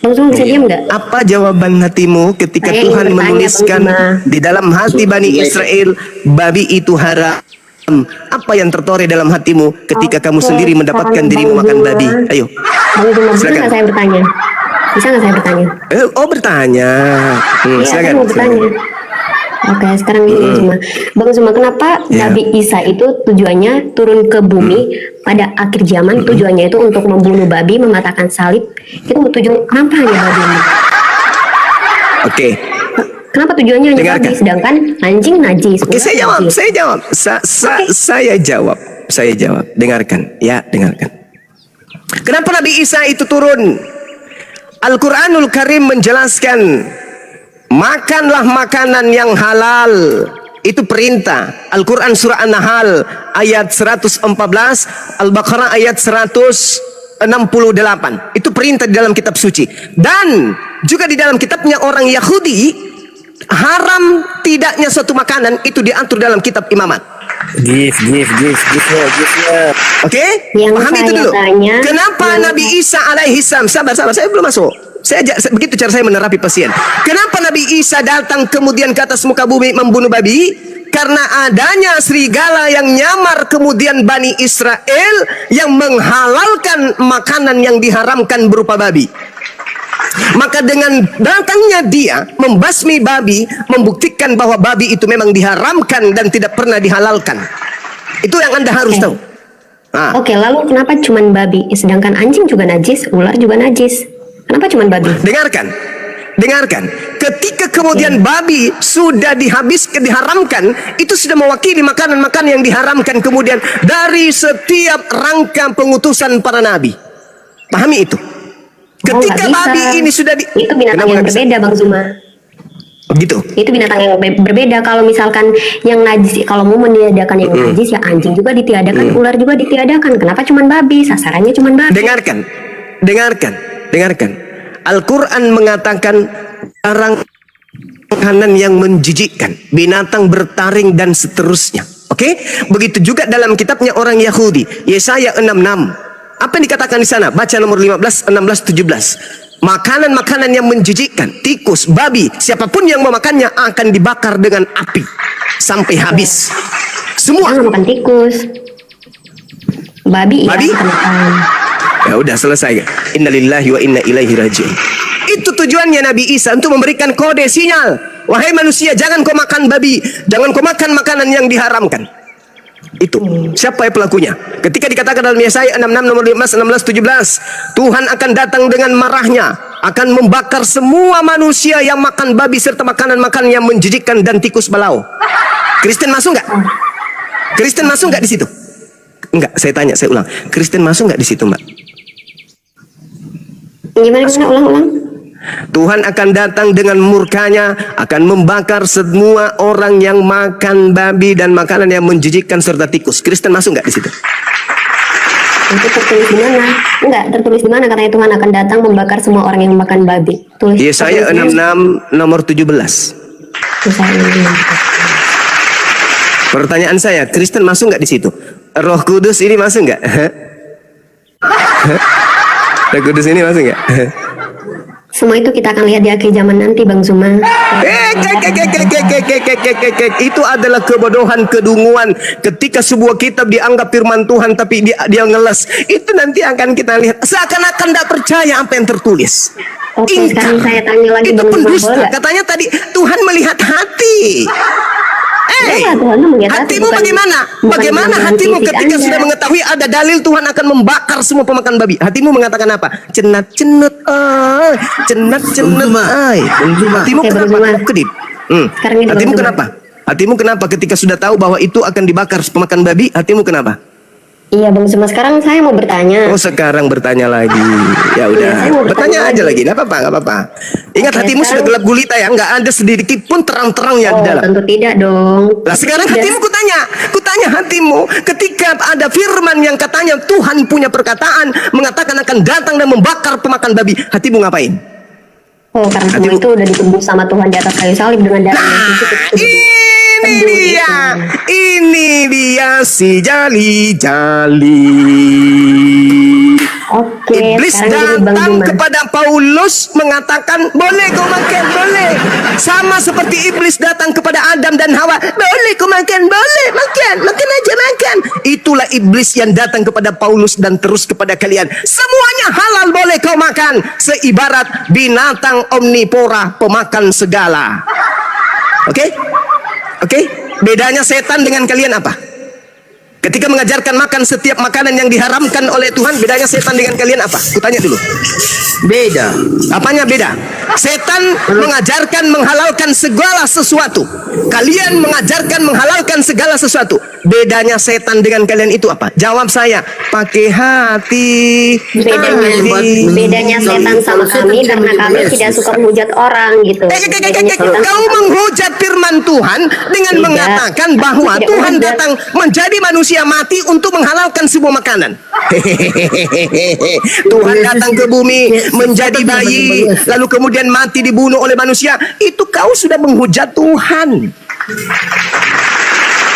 Bang Zuma bisa diam nggak? Apa jawaban hatimu ketika Tuhan menuliskan di dalam hati Bani Israel babi itu haram? Apa yang tertoreh dalam hatimu ketika kamu sendiri mendapatkan dirimu makan babi? Ayo. Bang Zuma, bisa nggak saya bertanya? Bisa nggak saya bertanya? Bertanya. Iya, saya mau bertanya. Oke, sekarang ini cuma Bang Zuma, kenapa Nabi Isa itu tujuannya turun ke bumi pada akhir zaman? Tujuannya itu untuk membunuh babi, mematahkan salib. Itu tujuan kenapa hanya babi? Oke. Kenapa tujuannya hanya Dengarkan. babi, sedangkan anjing najis? Oke, ular saya jawab, najis. saya jawab. Saya jawab. Dengarkan, ya, dengarkan. Kenapa Nabi Isa itu turun? Al-Quranul Karim menjelaskan, makanlah makanan yang halal. Itu perintah. Al-Quran surah An-Nahl ayat 114, Al-Baqarah ayat 168. Itu perintah di dalam kitab suci. Dan juga di dalam kitabnya orang Yahudi, haram tidaknya suatu makanan itu diatur dalam kitab imamat. Give ya. Oke? Yang Pahami itu saya dulu. tanya, Kenapa yang- Nabi Isa alaihi salam, sabar, saya belum masuk. Begitu cara saya menerapi pasien. Kenapa Nabi Isa datang kemudian ke atas muka bumi membunuh babi? Karena adanya serigala yang nyamar kemudian Bani Israel yang menghalalkan makanan yang diharamkan berupa babi. Maka dengan datangnya dia membasmi babi, membuktikan bahwa babi itu memang diharamkan dan tidak pernah dihalalkan. Itu yang Anda harus tahu. Ah. Oke, lalu kenapa cuman babi? Sedangkan anjing juga najis, ular juga najis. Kenapa cuman babi? Dengarkan. Ketika kemudian babi sudah diharamkan, itu sudah mewakili makanan-makanan yang diharamkan kemudian dari setiap rangka pengutusan para nabi. Pahami itu. Ketika nggak bisa. babi ini sudah Itu binatang Kenapa yang nggak bisa? berbeda, Bang Zuma. Begitu. Itu binatang yang berbeda. Kalau misalkan yang najis, kalau mau meniadakan yang najis, ya anjing juga ditiadakan, ular juga ditiadakan. Kenapa cuman babi? Sasarannya cuman babi. Dengarkan. Al-Quran mengatakan barang makanan yang menjijikkan, binatang bertaring dan seterusnya. Oke? Begitu juga dalam kitabnya orang Yahudi, Yesaya 66. Apa yang dikatakan di sana? Baca nomor 15, 16, 17. Makanan-makanan yang menjijikkan, tikus, babi, siapapun yang memakannya akan dibakar dengan api sampai habis. Semua. Jangan makan tikus. Babi, Babi? ya kita makan. Ya udah selesai. Innalillahi wa inna ilaihi raji'un. Itu tujuannya Nabi Isa untuk memberikan kode sinyal. Wahai manusia, jangan kau makan babi, jangan kau makan makanan yang diharamkan. Itu siapa pelakunya? Ketika dikatakan dalam Yesaya 66 nomor 15, 16, 17, Tuhan akan datang dengan marahnya, akan membakar semua manusia yang makan babi serta makanan-makanan yang menjijikkan dan tikus belau. Kristen masuk nggak? Kristen masuk nggak di situ? Enggak, saya tanya, saya ulang. Kristen masuk nggak di situ, Mbak? Gimana? Ulang. Tuhan akan datang dengan murkanya, akan membakar semua orang yang makan babi dan makanan yang menjijikkan serta tikus. Kristen masuk nggak di situ? Itu tertulis di mana? Enggak, tertulis di mana katanya Tuhan akan datang membakar semua orang yang makan babi. Tulis. Yesaya tertulis di mana? 66 nomor 17. Yesaya 66. Pertanyaan saya, Kristen masuk nggak di situ? Roh Kudus ini masuk nggak? Roh Kudus ini masuk nggak? Semua itu kita akan lihat di akhir zaman nanti, Bang Zuma. Itu adalah kebodohan, kedunguan. Ketika sebuah kitab dianggap firman Tuhan tapi dia ngeles, itu nanti akan kita lihat seakan-akan tidak percaya apa yang tertulis. Oke, sekarang saya tanya lagi, Itu Bang Zuma, pendusta. boleh nggak? Katanya tadi Tuhan melihat hati. Ya, Tuhan melihat hati, Hatimu bukan- bagaimana? bukan Bagaimana dengan hatimu fisik ketika Anda. sudah mengetahui ada dalil Tuhan akan membakar semua pemakan babi? Hatimu mengatakan apa? Cenat-cenut, ay. Cenat-cenut, ay. Hatimu Oke, Bang kenapa? Zuma. Kedip. Sekarang ini, Bang Hatimu Zuma. kenapa? Hatimu kenapa ketika sudah tahu bahwa itu akan dibakar pemakan babi? Hatimu kenapa? Iya, Bang Zuma. Sekarang saya mau bertanya. Oh, sekarang bertanya lagi. Ya udah, Iya, saya mau bertanya bertanya aja lagi. lagi. Nggak apa-apa, nggak apa-apa. Ingat, Oke, hatimu sudah sekarang- gelap gulita ya, nggak ada sedikit pun terang-terangnya di Oh, dalam. tentu tidak dong. Lah sekarang Tidak. hatimu kutanya hatimu ketika ada firman yang katanya Tuhan punya perkataan mengatakan akan datang dan membakar pemakan babi, hatimu ngapain? Oh, karena semua Hatimu- itu udah ditebus sama Tuhan di atas kayu salib dengan darah yang suci. Ini dia si jali-jali. Oke, Iblis sekarang jadi Bang datang Zuma. kepada Paulus mengatakan, boleh kau makan, boleh. Sama seperti iblis datang kepada Adam dan Hawa, boleh kau makan, boleh, makan aja makan. Itulah iblis yang datang kepada Paulus dan terus kepada kalian. Semuanya halal boleh kau makan, seibarat binatang omnivora pemakan segala. Oke? Oke? Bedanya setan dengan kalian apa? Ketika mengajarkan makan setiap makanan yang diharamkan oleh Tuhan, bedanya setan dengan kalian apa? Kutanya dulu. Beda. Apanya beda? Setan mengajarkan menghalalkan segala sesuatu. Kalian mengajarkan menghalalkan segala sesuatu. Bedanya setan dengan kalian itu apa? Jawab saya. Pakai hati. Bedanya setan sama kami karena kami tidak suka menghujat orang gitu. Bedanya setan Kau sama kami. menghujat firman Tuhan dengan Tidak. mengatakan bahwa Tidak Tuhan menghujat. datang menjadi manusia mati untuk menghalalkan sebuah makanan. Tuhan datang ke bumi menjadi bayi, lalu kemudian mati dibunuh oleh manusia. Itu kau sudah menghujat Tuhan.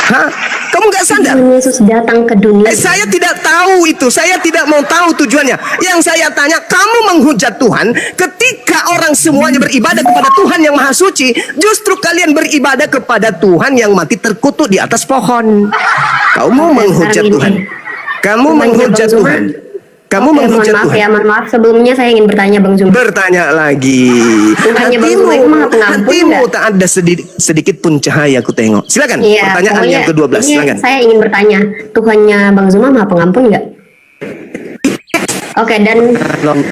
Hah? Kamu nggak sadar? Tuhan Yesus datang ke dunia. Saya tidak tahu itu. Saya tidak mau tahu tujuannya. Yang saya tanya, kamu menghujat Tuhan ketika orang semuanya beribadah kepada Tuhan yang Maha Suci, justru kalian beribadah kepada Tuhan yang mati terkutuk di atas pohon. Kamu menghujat sekarang Tuhan. ini. Kamu Tuhan menghujat Bang Zuma. Tuhan. Kamu Oke, menghujat mohon maaf Tuhan. ya, mohon maaf. Sebelumnya saya ingin bertanya Bang Zuma. Bertanya lagi. Tuhannya Bang Zuma itu Maha Pengampun hatimu nggak? tak ada sedikit pun cahaya aku tengok. Silakan. Iya, Pertanyaan pokoknya yang ke-12. ini Silakan. saya ingin bertanya, Tuhannya Bang Zuma Maha Pengampun nggak? Oke, dan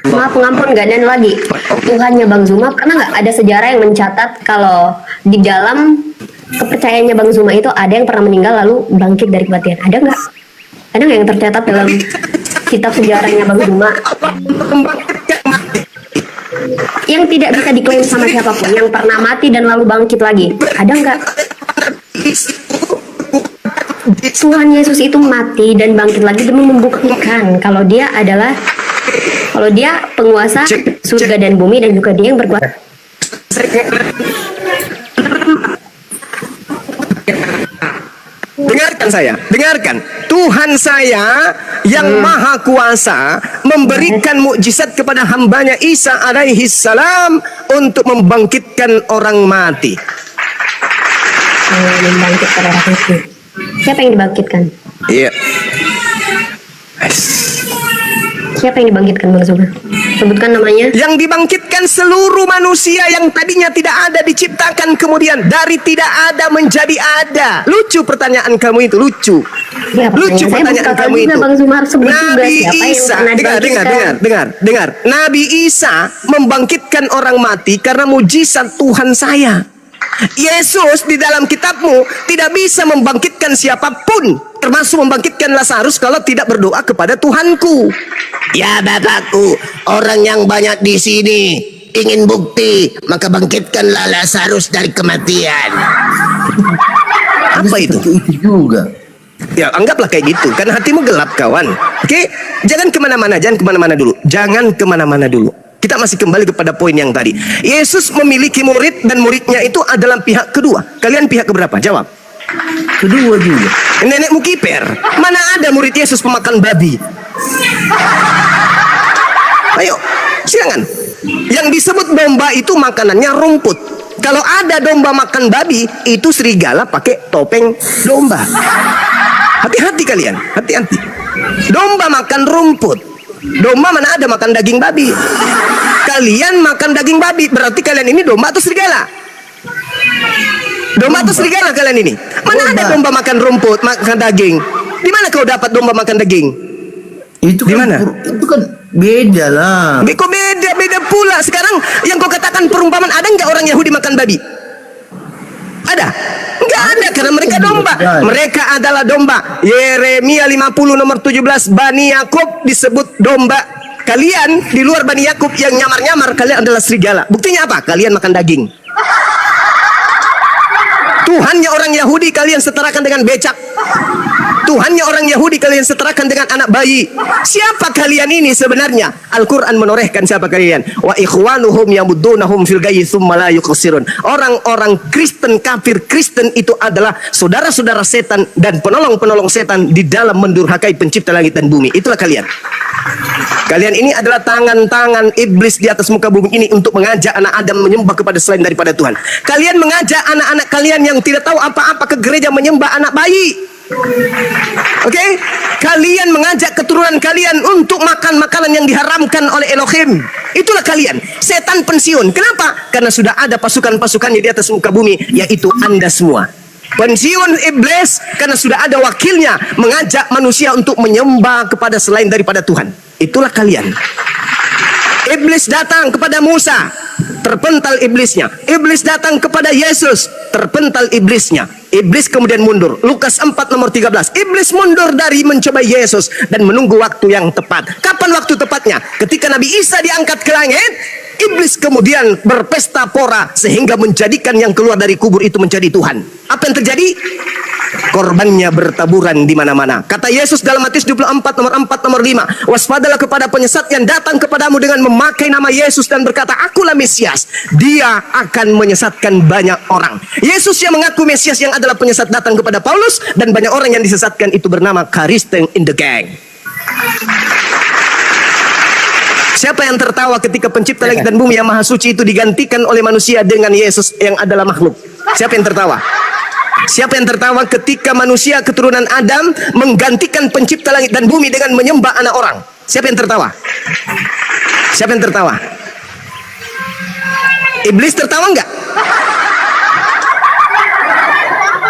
Maha Pengampun nggak? Dan lagi, Tuhannya Bang Zuma pernah nggak ada sejarah yang mencatat kalau di dalam kepercayaannya Bang Zuma itu ada yang pernah meninggal lalu bangkit dari kematian? Ada nggak? Ada nggak yang tercatat dalam kitab sejarahnya Bang Zuma? Yang tidak bisa diklaim sama siapapun, yang pernah mati dan lalu bangkit lagi. Ada nggak? Tuhan Yesus itu mati dan bangkit lagi demi membuktikan kalau dia penguasa surga dan bumi dan juga dia yang berkuasa. Dengarkan saya, dengarkan. Tuhan saya yang maha kuasa memberikan mukjizat kepada hambanya Isa alaihi salam untuk membangkitkan orang mati. Membangkitkan orang mati. Siapa yang dibangkitkan? Iya. Siapa yang dibangkitkan Bang Zuma? Sebutkan namanya. Yang dibangkitkan seluruh manusia yang tadinya tidak ada diciptakan kemudian dari tidak ada menjadi ada. Lucu pertanyaan kamu itu, lucu. Ya, Lucu pertanyaan saya kamu juga itu. Bang Zuma harus sebut juga Nabi siapa yang Isa, pernah dibangkitkan. dengar. Nabi Isa membangkitkan orang mati karena mujizat Tuhan saya. Yesus di dalam kitabmu tidak bisa membangkitkan siapapun, termasuk membangkitkan Lazarus kalau tidak berdoa kepada Tuhanku. Ya Bapakku, orang yang banyak di sini ingin bukti, maka bangkitkanlah Lazarus dari kematian. Apa itu? Itu juga. Ya anggaplah kayak gitu, karena hatimu gelap kawan. Oke, jangan kemana-mana dulu. Jangan kemana-mana dulu. Kita masih kembali kepada poin yang tadi. Yesus memiliki murid dan muridnya itu adalah pihak kedua. Kalian pihak keberapa? Jawab. Kedua juga. Nenekmu kiper. Mana ada murid Yesus pemakan babi? Ayo, silakan. Yang disebut domba itu makanannya rumput. Kalau ada domba makan babi, itu serigala pakai topeng domba. Hati-hati kalian, hati-hati. Domba makan rumput. Domba mana ada makan daging babi? Kalian makan daging babi, berarti kalian ini domba atau serigala? Domba atau serigala kalian ini? Mana ada domba makan rumput, makan daging? Di mana kau dapat domba makan daging? Itu Di kan mana? Itu kan beda lah. Kok beda pula. Sekarang yang kau katakan perumpamaan, ada nggak orang Yahudi makan babi? Ada? Nggak ada, karena mereka domba. Mereka adalah domba. Yeremia 50 nomor 17, Bani Yakub disebut domba. Kalian di luar Bani Yakub yang nyamar-nyamar, kalian adalah serigala. Buktinya apa? Kalian makan daging. Tuhannya orang Yahudi kalian setarakan dengan becak. Tuhannya orang Yahudi kalian setarakan dengan anak bayi. Siapa kalian ini sebenarnya? Al-Quran menorehkan siapa kalian. Wa ikhwanuhum yamuddunahum fil gayyi thumma la yuqsirun. Orang-orang Kristen, kafir Kristen itu adalah saudara-saudara setan dan penolong-penolong setan di dalam mendurhakai pencipta langit dan bumi. Itulah kalian. Kalian ini adalah tangan-tangan iblis di atas muka bumi ini untuk mengajak anak Adam menyembah kepada selain daripada Tuhan. Kalian mengajak anak-anak kalian yang tidak tahu apa-apa ke gereja menyembah anak bayi. Oke, kalian mengajak keturunan kalian untuk makan makanan yang diharamkan oleh Elohim. Itulah kalian, setan pensiun. Kenapa? Karena sudah ada pasukan-pasukannya di atas muka bumi, yaitu Anda semua. Pensiun iblis karena sudah ada wakilnya mengajak manusia untuk menyembah kepada selain daripada Tuhan. Itulah kalian. Iblis datang kepada Musa, terpental iblisnya. Iblis datang kepada Yesus, terpental iblisnya. Iblis kemudian mundur. Lukas 4 nomor 13. Iblis mundur dari mencoba Yesus dan menunggu waktu yang tepat. Kapan waktu tepatnya? Ketika Nabi Isa diangkat ke langit, iblis kemudian berpesta pora sehingga menjadikan yang keluar dari kubur itu menjadi Tuhan. Apa yang terjadi? Korbannya bertaburan di mana-mana. Kata Yesus dalam Matius 24 nomor 4 nomor 5, waspadalah kepada penyesat yang datang kepadamu dengan memakai nama Yesus dan berkata, akulah Mesias. Dia akan menyesatkan banyak orang. Yesus yang mengaku Mesias yang adalah penyesat datang kepada Paulus, dan banyak orang yang disesatkan itu bernama Karisten in the gang. Siapa yang tertawa ketika pencipta langit dan bumi yang maha suci itu digantikan oleh manusia dengan Yesus yang adalah makhluk? Siapa yang tertawa? Siapa yang tertawa ketika manusia keturunan Adam menggantikan pencipta langit dan bumi dengan menyembah anak orang? Siapa yang tertawa? Siapa yang tertawa? Iblis tertawa enggak?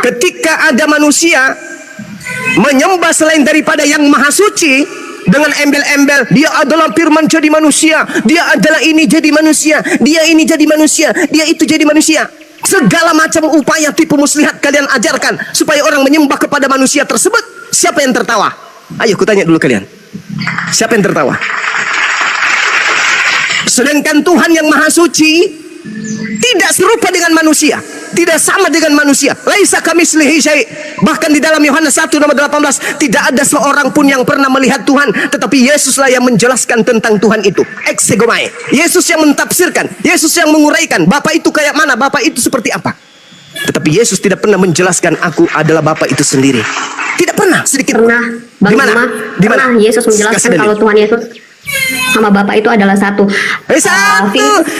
Ketika ada manusia menyembah selain daripada yang maha suci dengan embel-embel, dia adalah firman jadi manusia, dia adalah ini jadi manusia, dia ini jadi manusia, dia itu jadi manusia. Segala macam upaya tipu muslihat kalian ajarkan supaya orang menyembah kepada manusia tersebut. Siapa yang tertawa? Ayo kutanya dulu kalian, siapa yang tertawa? Sedangkan Tuhan yang maha suci tidak serupa dengan manusia, tidak sama dengan manusia. Laisa kamitslihi syai'. Bahkan di dalam Yohanes 1 nomor 18, tidak ada seorang pun yang pernah melihat Tuhan, tetapi Yesuslah yang menjelaskan tentang Tuhan itu. Exegomai. Yesus yang mentafsirkan, Yesus yang menguraikan Bapa itu kayak mana, Bapa itu seperti apa. Tetapi Yesus tidak pernah menjelaskan aku adalah Bapa itu sendiri. Tidak pernah sedikit. Pernah, Bang Di mana? Zuma, Di mana? pernah Yesus menjelaskan kalau Tuhan Yesus sama Bapa itu adalah satu.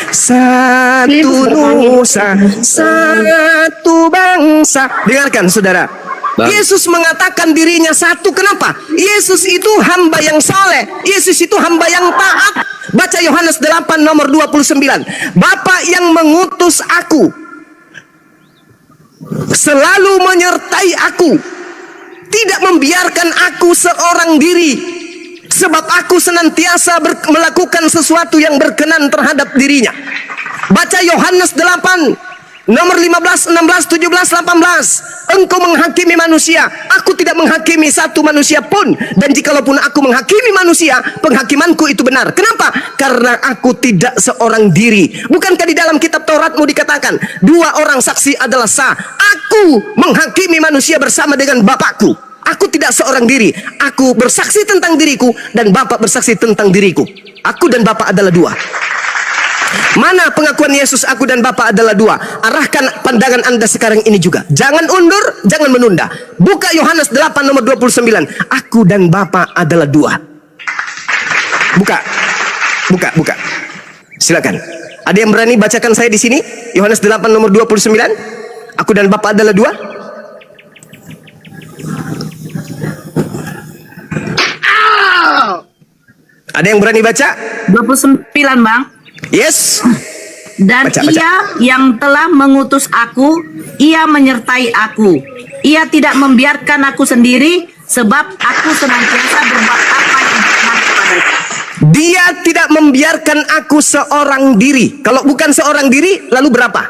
Satu nusa, satu bangsa. Dengarkan saudara, Yesus mengatakan dirinya satu. Kenapa? Yesus itu hamba yang saleh, Yesus itu hamba yang taat. Baca Yohanes 8 nomor 29. Bapa yang mengutus aku selalu menyertai aku, tidak membiarkan aku seorang diri, sebab aku senantiasa melakukan sesuatu yang berkenan terhadap dirinya. Baca Yohanes 8 nomor 15, 16, 17, 18. Engkau menghakimi manusia, aku tidak menghakimi satu manusia pun. Dan jikalaupun aku menghakimi manusia, penghakimanku itu benar. Kenapa? Karena aku tidak seorang diri. Bukankah di dalam kitab Tauratmu dikatakan, dua orang saksi adalah sah. Aku menghakimi manusia bersama dengan Bapakku. Aku tidak seorang diri. Aku bersaksi tentang diriku dan Bapa bersaksi tentang diriku. Aku dan Bapa adalah dua. Mana pengakuan Yesus aku dan Bapa adalah dua? Arahkan pandangan Anda sekarang ini juga. Jangan undur, jangan menunda. Buka Yohanes 8 nomor 29. Aku dan Bapa adalah dua. Buka. Buka. Silakan. Ada yang berani bacakan saya di sini? Yohanes 8 nomor 29. Aku dan Bapa adalah dua. Ada yang berani baca? 29 Bang. Yes. Dan Baca. ia yang telah mengutus aku, ia menyertai aku. Ia tidak membiarkan aku sendiri, sebab aku senantiasa berbuat apa yang benar kepadaku. Dia tidak membiarkan aku seorang diri. Kalau bukan seorang diri, lalu berapa?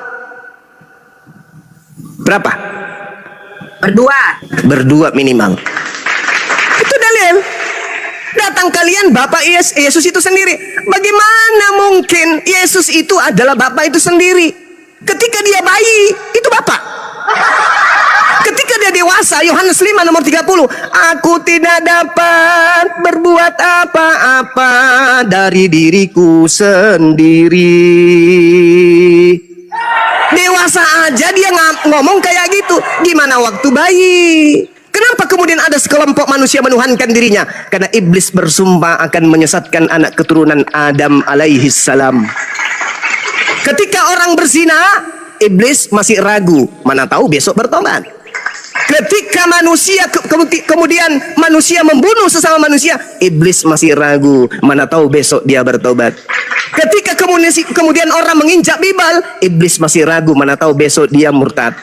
Berapa? Berdua minimal. Itu dalil. Datang kalian Bapak Yesus itu sendiri. Bagaimana mungkin Yesus itu adalah Bapak itu sendiri? Ketika dia bayi, itu Bapak. Ketika dia dewasa, Yohanes 5 nomor 30, aku tidak dapat berbuat apa-apa dari diriku sendiri. Dewasa aja dia ngomong kayak gitu. Gimana waktu bayi? Kenapa kemudian ada sekelompok manusia menuhankan dirinya? Karena iblis bersumpah akan menyesatkan anak keturunan Adam alaihi salam. Ketika orang berzina, iblis masih ragu, mana tahu besok bertobat. Ketika manusia kemudian manusia membunuh sesama manusia, iblis masih ragu, mana tahu besok dia bertobat. Ketika kemudian kemudian orang menginjak bibal, iblis masih ragu, mana tahu besok dia murtad.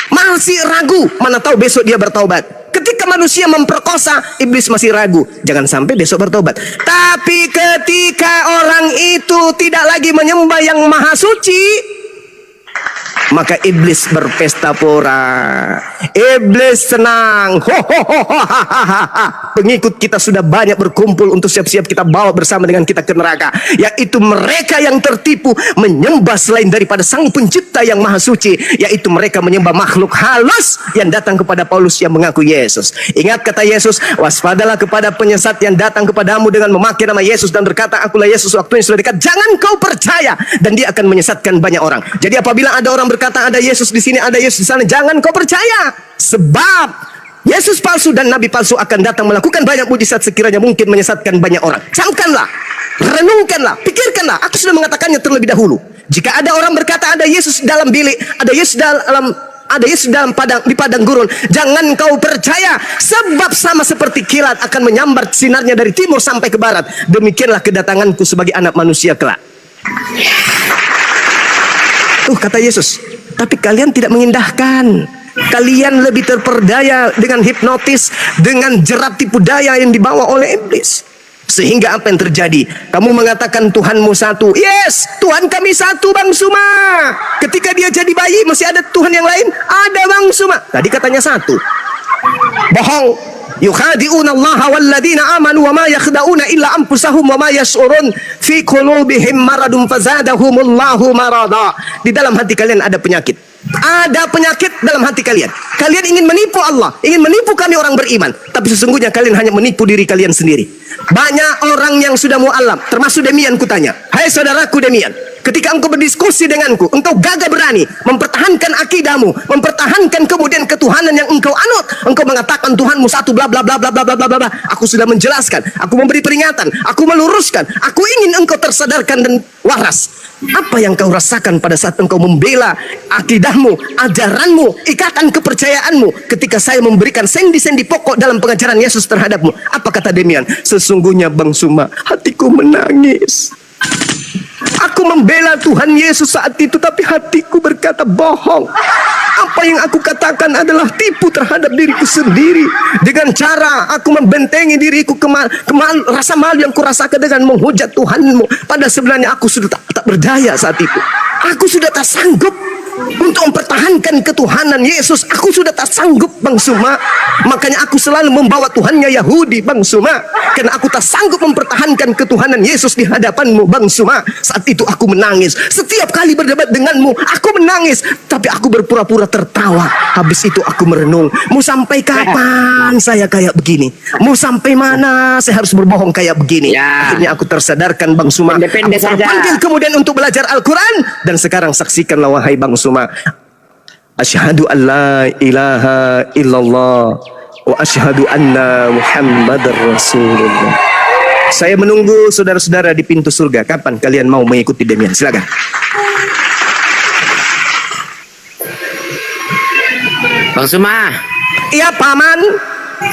Masih ragu, mana tahu besok dia bertaubat. Ketika manusia memperkosa, iblis masih ragu, jangan sampai besok bertobat. Tapi ketika orang itu tidak lagi menyembah yang maha suci, maka iblis berpesta pora. Iblis senang. Ho, ho, ho, ho, ha, ha, ha, ha. Pengikut kita sudah banyak berkumpul untuk siap-siap kita bawa bersama dengan kita ke neraka, yaitu mereka yang tertipu menyembah selain daripada Sang Pencipta yang maha suci, yaitu mereka menyembah makhluk halus yang datang kepada Paulus yang mengaku Yesus. Ingat kata Yesus, waspadalah kepada penyesat yang datang kepadamu dengan memakai nama Yesus dan berkata, akulah Yesus, waktunya sudah dekat, jangan kau percaya, dan dia akan menyesatkan banyak orang. Jadi apabila ada orang berkata ada Yesus di sini, ada Yesus di sana, jangan kau percaya, sebab Yesus palsu dan nabi palsu akan datang melakukan banyak mujizat sekiranya mungkin menyesatkan banyak orang. Camkanlah, renungkanlah, pikirkanlah. Aku sudah mengatakannya terlebih dahulu. Jika ada orang berkata ada Yesus dalam bilik, ada Yesus dalam di padang gurun, jangan kau percaya, sebab sama seperti kilat akan menyambar sinarnya dari timur sampai ke barat. Demikianlah kedatanganku sebagai anak manusia kelak. Kata Yesus, tapi kalian tidak mengindahkan. Kalian lebih terperdaya dengan hipnotis, dengan jerat tipu daya yang dibawa oleh iblis. Sehingga apa yang terjadi? Kamu mengatakan Tuhanmu satu. Yes, Tuhan kami satu, Bang Suma. Ketika dia jadi bayi, masih ada Tuhan yang lain? Ada, Bang Suma. Tadi katanya satu. Bohong. Yukhadi'una Allah walladzina amanu wa ma yakhda'una illa anfusahum wa ma yash'urun fi qulubihim maradun fazadahumullahu marada. Di dalam hati kalian ada penyakit. Ada penyakit dalam hati kalian. Kalian ingin menipu Allah, ingin menipu kami orang beriman, tapi sesungguhnya kalian hanya menipu diri kalian sendiri. Banyak orang yang sudah mu'alaf, termasuk Demian kutanya. Hai saudaraku Demian, ketika engkau berdiskusi denganku, engkau gagah berani mempertahankan akidahmu, mempertahankan kemudian ketuhanan yang engkau anut. Engkau mengatakan Tuhanmu satu, bla bla bla bla bla bla bla bla. Aku sudah menjelaskan, aku memberi peringatan, aku meluruskan, aku ingin engkau tersadarkan dan waras. Apa yang kau rasakan pada saat engkau membela akidahmu, ajaranmu, ikatan kepercayaanmu, ketika saya memberikan sendi-sendi pokok dalam pengajaran Yesus terhadapmu? Apa kata Demian? Sesungguhnya Bang Suma, hatiku menangis. Aku membela Tuhan Yesus saat itu, tapi hatiku berkata bohong. Apa yang aku katakan adalah tipu terhadap diriku sendiri. Dengan cara aku membentengi diriku rasa malu yang kurasakan dengan menghujat Tuhanmu. Pada sebenarnya aku sudah tak berdaya saat itu. Aku sudah tak sanggup untuk mempertahankan ketuhanan Yesus. Aku sudah tak sanggup, Bang Suma. Makanya aku selalu membawa Tuhannya Yahudi, Bang Suma. Karena aku tak sanggup mempertahankan ketuhanan Yesus di hadapanmu, Bang Suma. Saat itu aku menangis. Setiap kali berdebat denganmu, aku menangis. Tapi aku berpura-pura tertawa. Habis itu aku merenung. Mau sampai kapan saya kayak begini? Mau sampai mana saya harus berbohong kayak begini? Akhirnya aku tersadarkan, Bang Suma. Aku terpanggil kemudian untuk belajar Al-Quran. Dan sekarang saksikanlah wahai Bang Suma. Asyhadu an la ilaha illallah wa asyhadu anna Muhammadar Rasulullah. Saya menunggu saudara-saudara di pintu surga. Kapan kalian mau mengikuti Demian? Silakan. Bang Suma. Iya, Paman.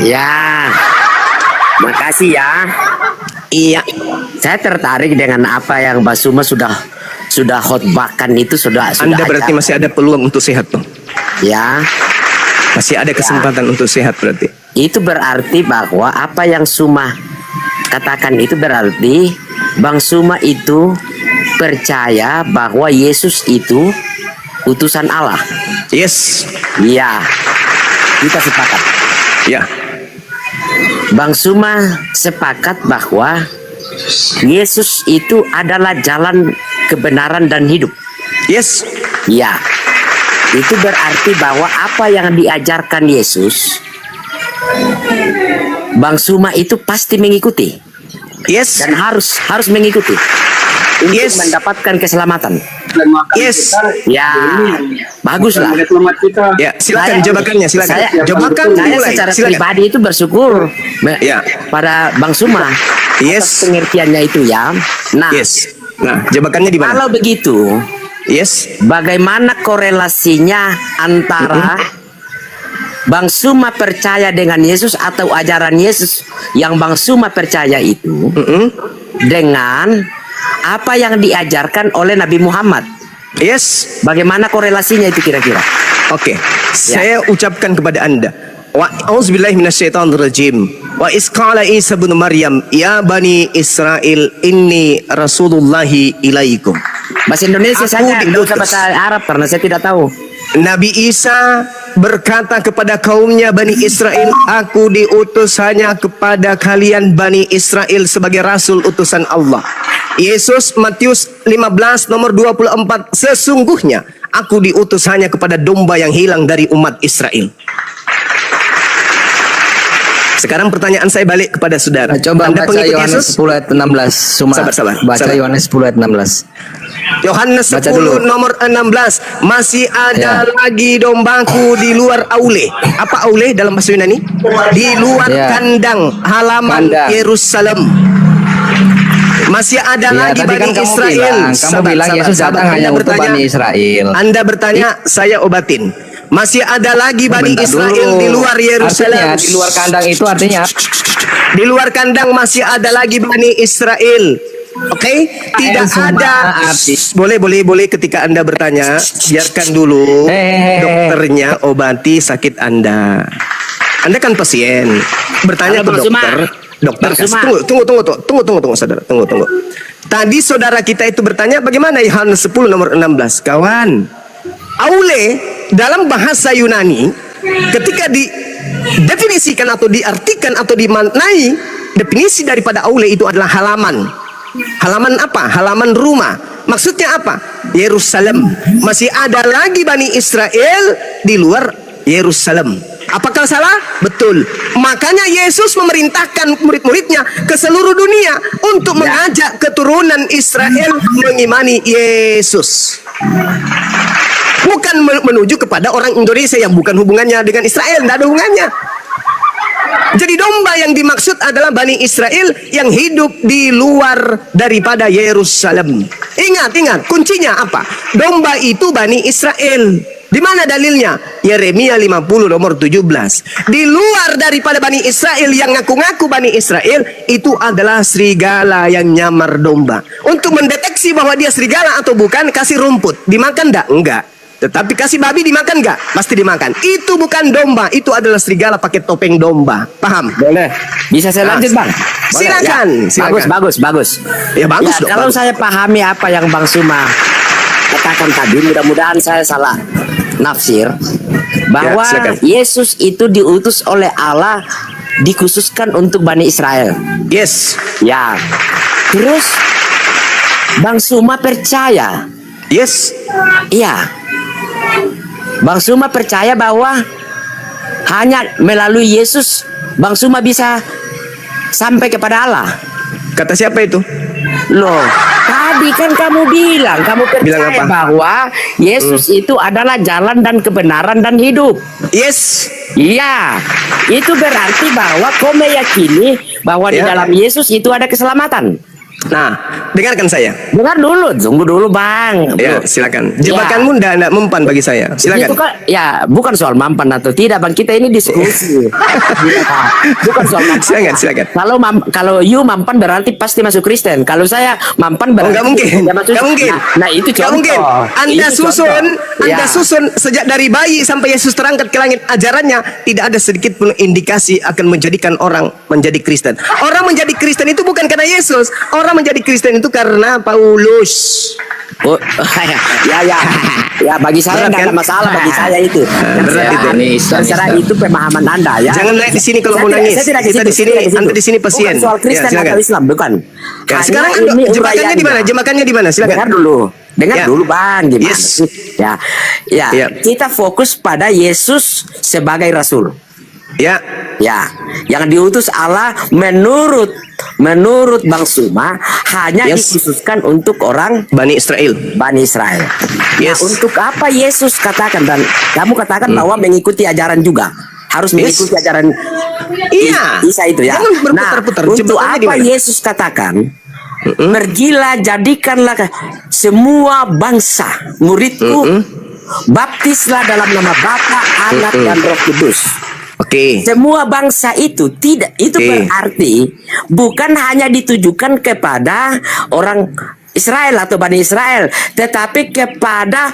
Ya. Makasih ya. Iya. Saya tertarik dengan apa yang Bang Suma sudah khotbahkan itu, sudah Anda berarti ajar. masih ada peluang untuk sehat, Bang. Ya. Masih ada kesempatan untuk sehat berarti. Itu berarti bahwa apa yang Suma katakan itu berarti Bang Suma itu percaya bahwa Yesus itu utusan Allah. Yes. Iya. Kita sepakat. Ya. Bang Suma sepakat bahwa Yesus itu adalah jalan kebenaran dan hidup. Yes. Ya. Itu berarti bahwa apa yang diajarkan Yesus, Bang Suma itu pasti mengikuti. Yes. Dan harus mengikuti untuk Yes. mendapatkan keselamatan. Yes. Ya, baguslah. Ya, silakan jawabannya, silakan. Jawaban Saya mulai. secara Silakan. pribadi itu bersyukur Ya. pada Bang Suma Yes. atas pengertiannya itu ya. Nah, Yes. Nah, jawabannya di mana? kalau begitu, Yes. bagaimana korelasinya antara Bang Suma percaya dengan Yesus atau ajaran Yesus yang Bang Suma percaya itu dengan apa yang diajarkan oleh Nabi Muhammad. Yes. Bagaimana korelasinya itu kira-kira? Oke, saya ucapkan kepada Anda. Wa auzubillahi minasyaitonirrajim. Wa isqala Isa bin Maryam, ya bani Israel, inni rasulullahi ilaikum. Bahasa Indonesia Aku saja, tidak usah diutus. bahasa Arab karena saya tidak tahu. Nabi Isa berkata kepada kaumnya Bani Israel, aku diutus hanya kepada kalian Bani Israel sebagai rasul utusan Allah. Yesus Matius 15 nomor 24, sesungguhnya aku diutus hanya kepada domba yang hilang dari umat Israel. Sekarang pertanyaan saya balik kepada saudara. Coba Anda baca pengikut Yohanes Yesus? 10 ayat 16. Suma. Sabar. Baca Yohanes 10 ayat 16. Yohanes Baca 10 dulu. nomor 16. Masih ada Ya. lagi dombaku di luar aule. Apa aule dalam bahasa Yunani? Di luar Ya. kandang halaman Kandang. Yerusalem. Masih ada Ya, lagi tadi Bani kan kamu Israel. bilang Yesus datang hanya untuk Bani Israel. Anda bertanya, saya obatin. Masih ada lagi Bani Bentar Israel dulu. di luar Yerusalem. Artinya, di luar kandang itu artinya Di luar kandang masih ada lagi Bani Israel. Oke, tidak ada. Boleh ketika Anda bertanya, biarkan dulu dokternya obati sakit Anda. Anda kan pasien, bertanya Halo, ke Bang Suma. dokter. Bang Suma. Tunggu, saudara. Tunggu. Tadi saudara kita itu bertanya bagaimana Yohanes 10 nomor 16. Kawan, aule dalam bahasa Yunani ketika didefinisikan atau diartikan atau dimaknai, definisi daripada aule itu adalah halaman. Halaman apa? Halaman rumah. Maksudnya apa? Yerusalem. Masih ada lagi Bani Israel di luar Yerusalem. Apakah salah? Betul. Makanya Yesus memerintahkan murid-muridnya ke seluruh dunia untuk mengajak keturunan Israel mengimani Yesus. Bukan menuju kepada orang Indonesia yang bukan hubungannya dengan Israel. Tidak ada hubungannya. Jadi domba yang dimaksud adalah Bani Israel yang hidup di luar daripada Yerusalem. Ingat, kuncinya apa? Domba itu Bani Israel. Di mana dalilnya? Yeremia 50 nomor 17. Di luar daripada Bani Israel yang ngaku-ngaku Bani Israel, itu adalah serigala yang nyamar domba. Untuk mendeteksi bahwa dia serigala atau bukan, kasih rumput. Dimakan enggak? Enggak. Tetapi kasih babi dimakan enggak? Pasti dimakan. Itu bukan domba, itu adalah serigala pakai topeng domba. Paham? Boleh. Bisa saya lanjut, Bang? Boleh, Silakan, ya. silakan. Bagus. Ya bagus dong. Kalau bagus. saya pahami apa yang Bang Suma katakan tadi, mudah-mudahan saya salah nafsir bahwa Ya, silakan. Yesus itu diutus oleh Allah, dikhususkan untuk Bani Israel. Yes. Ya. Terus Bang Suma percaya. Yes. Iya. Bang Suma percaya bahwa hanya melalui Yesus Bang Suma bisa sampai kepada Allah. Kata siapa itu? Loh, tadi kan kamu bilang kamu Bilang percaya apa? bahwa Yesus itu adalah jalan dan kebenaran dan hidup. Yes. Iya, itu berarti bahwa kau meyakini bahwa di Ya. dalam Yesus itu ada keselamatan. Nah, dengarkan saya. Dengar dulu, tunggu dulu Bang. Ya, Bro. silakan. Ya. Jebakanmu tidak mempan bagi saya. Silakan. Itu kan, ya bukan soal mampan atau tidak Bang, kita ini diskusi. Bukan soal mampan. Silakan. Kalau you mampan berarti pasti masuk Kristen. Kalau saya mampan berarti nggak mungkin. tidak masuk. Nggak mungkin. Nah, itu Nggak contoh. mungkin. Anda Itu susun, contoh. Anda Ya. susun sejak dari bayi sampai Yesus terangkat ke langit ajarannya, tidak ada sedikit pun indikasi akan menjadikan orang menjadi Kristen. Orang menjadi Kristen itu bukan karena Yesus. Orang menjadi Kristen itu karena Paulus. Oh, ya bagi saya Berat nggak kan? ada masalah bagi saya itu. Berat itu. Terserah itu pemahaman Anda ya. Jangan naik di sini kalau mau nangis. Saya tidak Kita di sini, saya tidak Anda di sini pasien. Bukan soal Kristen Ya, silakan. atau Islam, bukan. Ya, Karena sekarang ini jebakannya di mana? uraiannya. Jemakannya di mana? Silakan. Dengar dulu. Dengar Ya. dulu Bang, gimana Yes. sih? Ya. Ya. Kita fokus pada Yesus sebagai rasul. Ya. Ya, yang diutus Allah menurut Bang Suma hanya Yes. dikhususkan untuk orang Bani Israel. Bani Israel. Yes. Nah, untuk apa Yesus katakan dan kamu katakan bahwa mengikuti ajaran juga harus mengikuti ajaran Iya. Isa itu ya. Jangan berputar-putar. Nah, untuk Jebakannya di apa mana? Yesus katakan? Pergilah jadikanlah semua bangsa muridku, baptislah dalam nama Bapa, Anak dan Roh Kudus. Oke. Semua bangsa itu tidak itu Oke. berarti bukan hanya ditujukan kepada orang Israel atau Bani Israel, tetapi kepada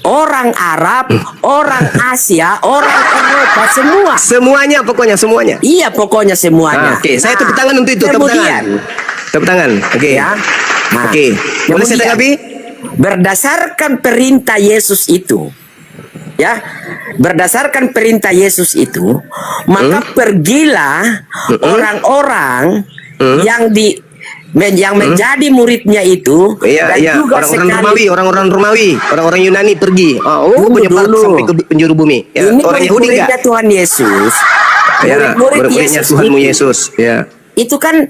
orang Arab, orang Asia, orang Eropa, semua. Semuanya pokoknya semuanya. Iya, pokoknya semuanya. Oke, saya tepuk tangan untuk itu. Tepuk tangan. Tepuk tangan. Oke. Ya. Nah, Oke. Boleh saya kemudian, tanggapi? berdasarkan perintah Yesus itu, ya, berdasarkan perintah Yesus itu, maka pergilah orang-orang yang menjadi muridnya itu, Iya, dan iya. juga Orang-orang Romawi, orang-orang Yunani pergi. Menyebar dulu. sampai ke penjuru bumi. Ya, Ini orang Yahudi murid-muridnya enggak? Tuhan Yesus, Ya, murid-murid murid-muridnya Yesus Tuhanmu itu, Yesus. Ya. itu kan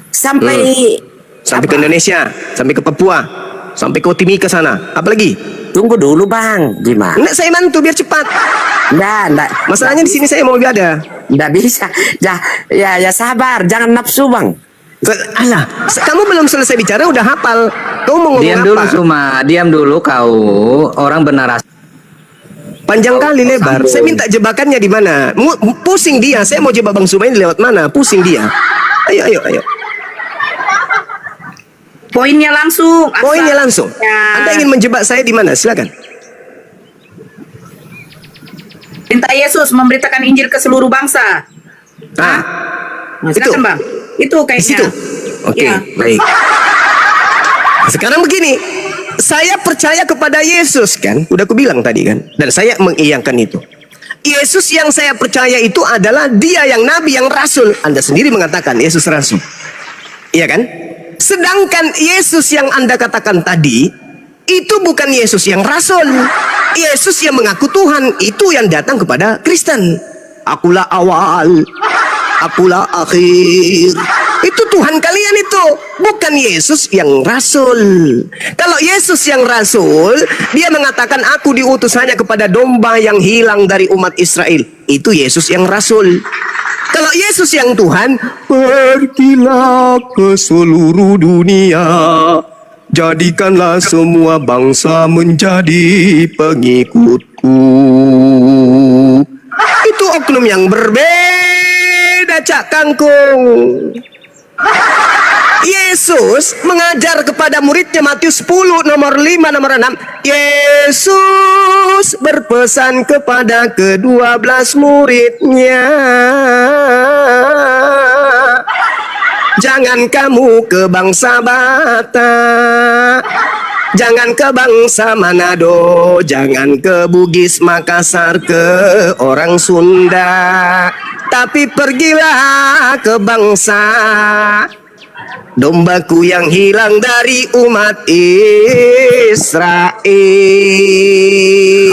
sampai Sampai ke Indonesia, sampai ke Papua, sampai ke Timika sana. Apalagi? Tunggu dulu Bang, gimana? Enggak, saya bantu biar cepat. Enggak. Masalahnya di sini saya mau ada. Enggak bisa. Ya sabar, jangan nafsu Bang. Alah, kamu belum selesai bicara udah hafal. Kamu mau ngomong Diam apa? dulu Suma, diam dulu kau. Orang bernarasi. Panjang kali lebar. Saya minta jebakannya di mana? Pusing dia. Saya mau jebak Bang Suma ini lewat mana? Pusing dia. Ayo. Poinnya langsung. Poinnya langsung. Ya. Anda ingin menjebak saya di mana? Silakan. Perintah Yesus memberitakan Injil ke seluruh bangsa. Ah, Nah, itu. silakan Bang. Itu Di kayaknya. situ. Oke, Ya. baik. Sekarang begini, saya percaya kepada Yesus kan, udah aku bilang tadi kan, dan saya mengiyakan itu. Yesus yang saya percaya itu adalah Dia yang Nabi, yang Rasul. Anda sendiri mengatakan Yesus Rasul, iya kan? Sedangkan Yesus yang Anda katakan tadi itu bukan Yesus yang Rasul. Yesus yang mengaku Tuhan itu yang datang kepada Kristen. Akulah awal, akulah akhir. Itu Tuhan kalian itu, bukan Yesus yang Rasul. Kalau Yesus yang Rasul, dia mengatakan aku diutus hanya kepada domba yang hilang dari umat Israel. Itu Yesus yang Rasul. Kalau Yesus yang Tuhan, pergilah ke seluruh dunia, jadikanlah semua bangsa menjadi pengikutku. Itu oknum yang berbeda, Cak Kangkung. Yesus mengajar kepada muridnya Matius 10 nomor 5 nomor 6. Yesus berpesan kepada ke-12 muridnya, jangan kamu ke bangsa Batak, jangan ke bangsa Manado, jangan ke Bugis, Makassar, ke orang Sunda, tapi pergilah ke bangsa dombaku yang hilang dari umat Israel.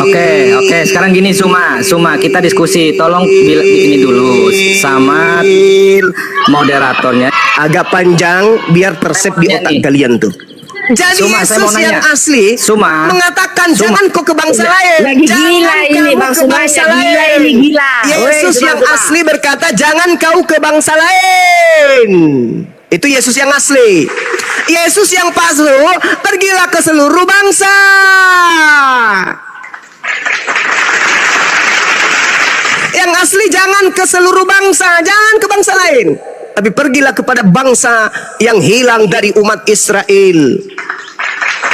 Oke, sekarang gini Suma, kita diskusi. Tolong ini dulu sama moderatornya. Agak panjang biar tersep di otak kalian tuh. Jadi Suma, saya mau Yesus yang nanya. asli Suma. mengatakan jangan kau ke bangsa lain. Lagi Jangan gila ini kamu Bang ke Suma, bangsa gila lain. ini gila. Yesus Woi, yang Suma. asli berkata jangan kau ke bangsa lain. Itu Yesus yang asli. Yesus yang palsu, pergilah ke seluruh bangsa. Yang asli jangan ke seluruh bangsa, jangan ke bangsa lain, tapi pergilah kepada bangsa yang hilang dari umat Israel.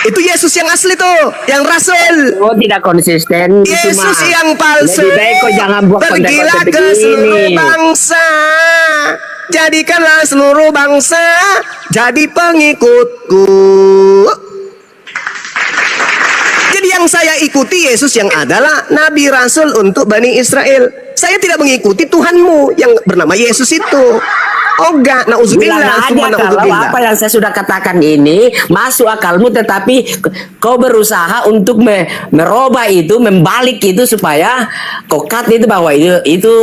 Itu Yesus yang asli tuh, yang Rasul. Oh, tidak konsisten. Yesus Suma. yang palsu, Lebih baik kau jangan buat pergilah konten-konten ke seluruh begini. bangsa, jadikanlah seluruh bangsa jadi pengikutku. Jadi yang saya ikuti Yesus yang adalah Nabi Rasul untuk Bani Israel. Saya tidak mengikuti Tuhanmu yang bernama Yesus itu. Oh enggak, Bilang na'udzubillah, aja summa kalau na'udzubillah. apa yang saya sudah katakan ini masuk akalmu, tetapi kau berusaha untuk merubah itu, membalik itu supaya kau cut itu bahwa itu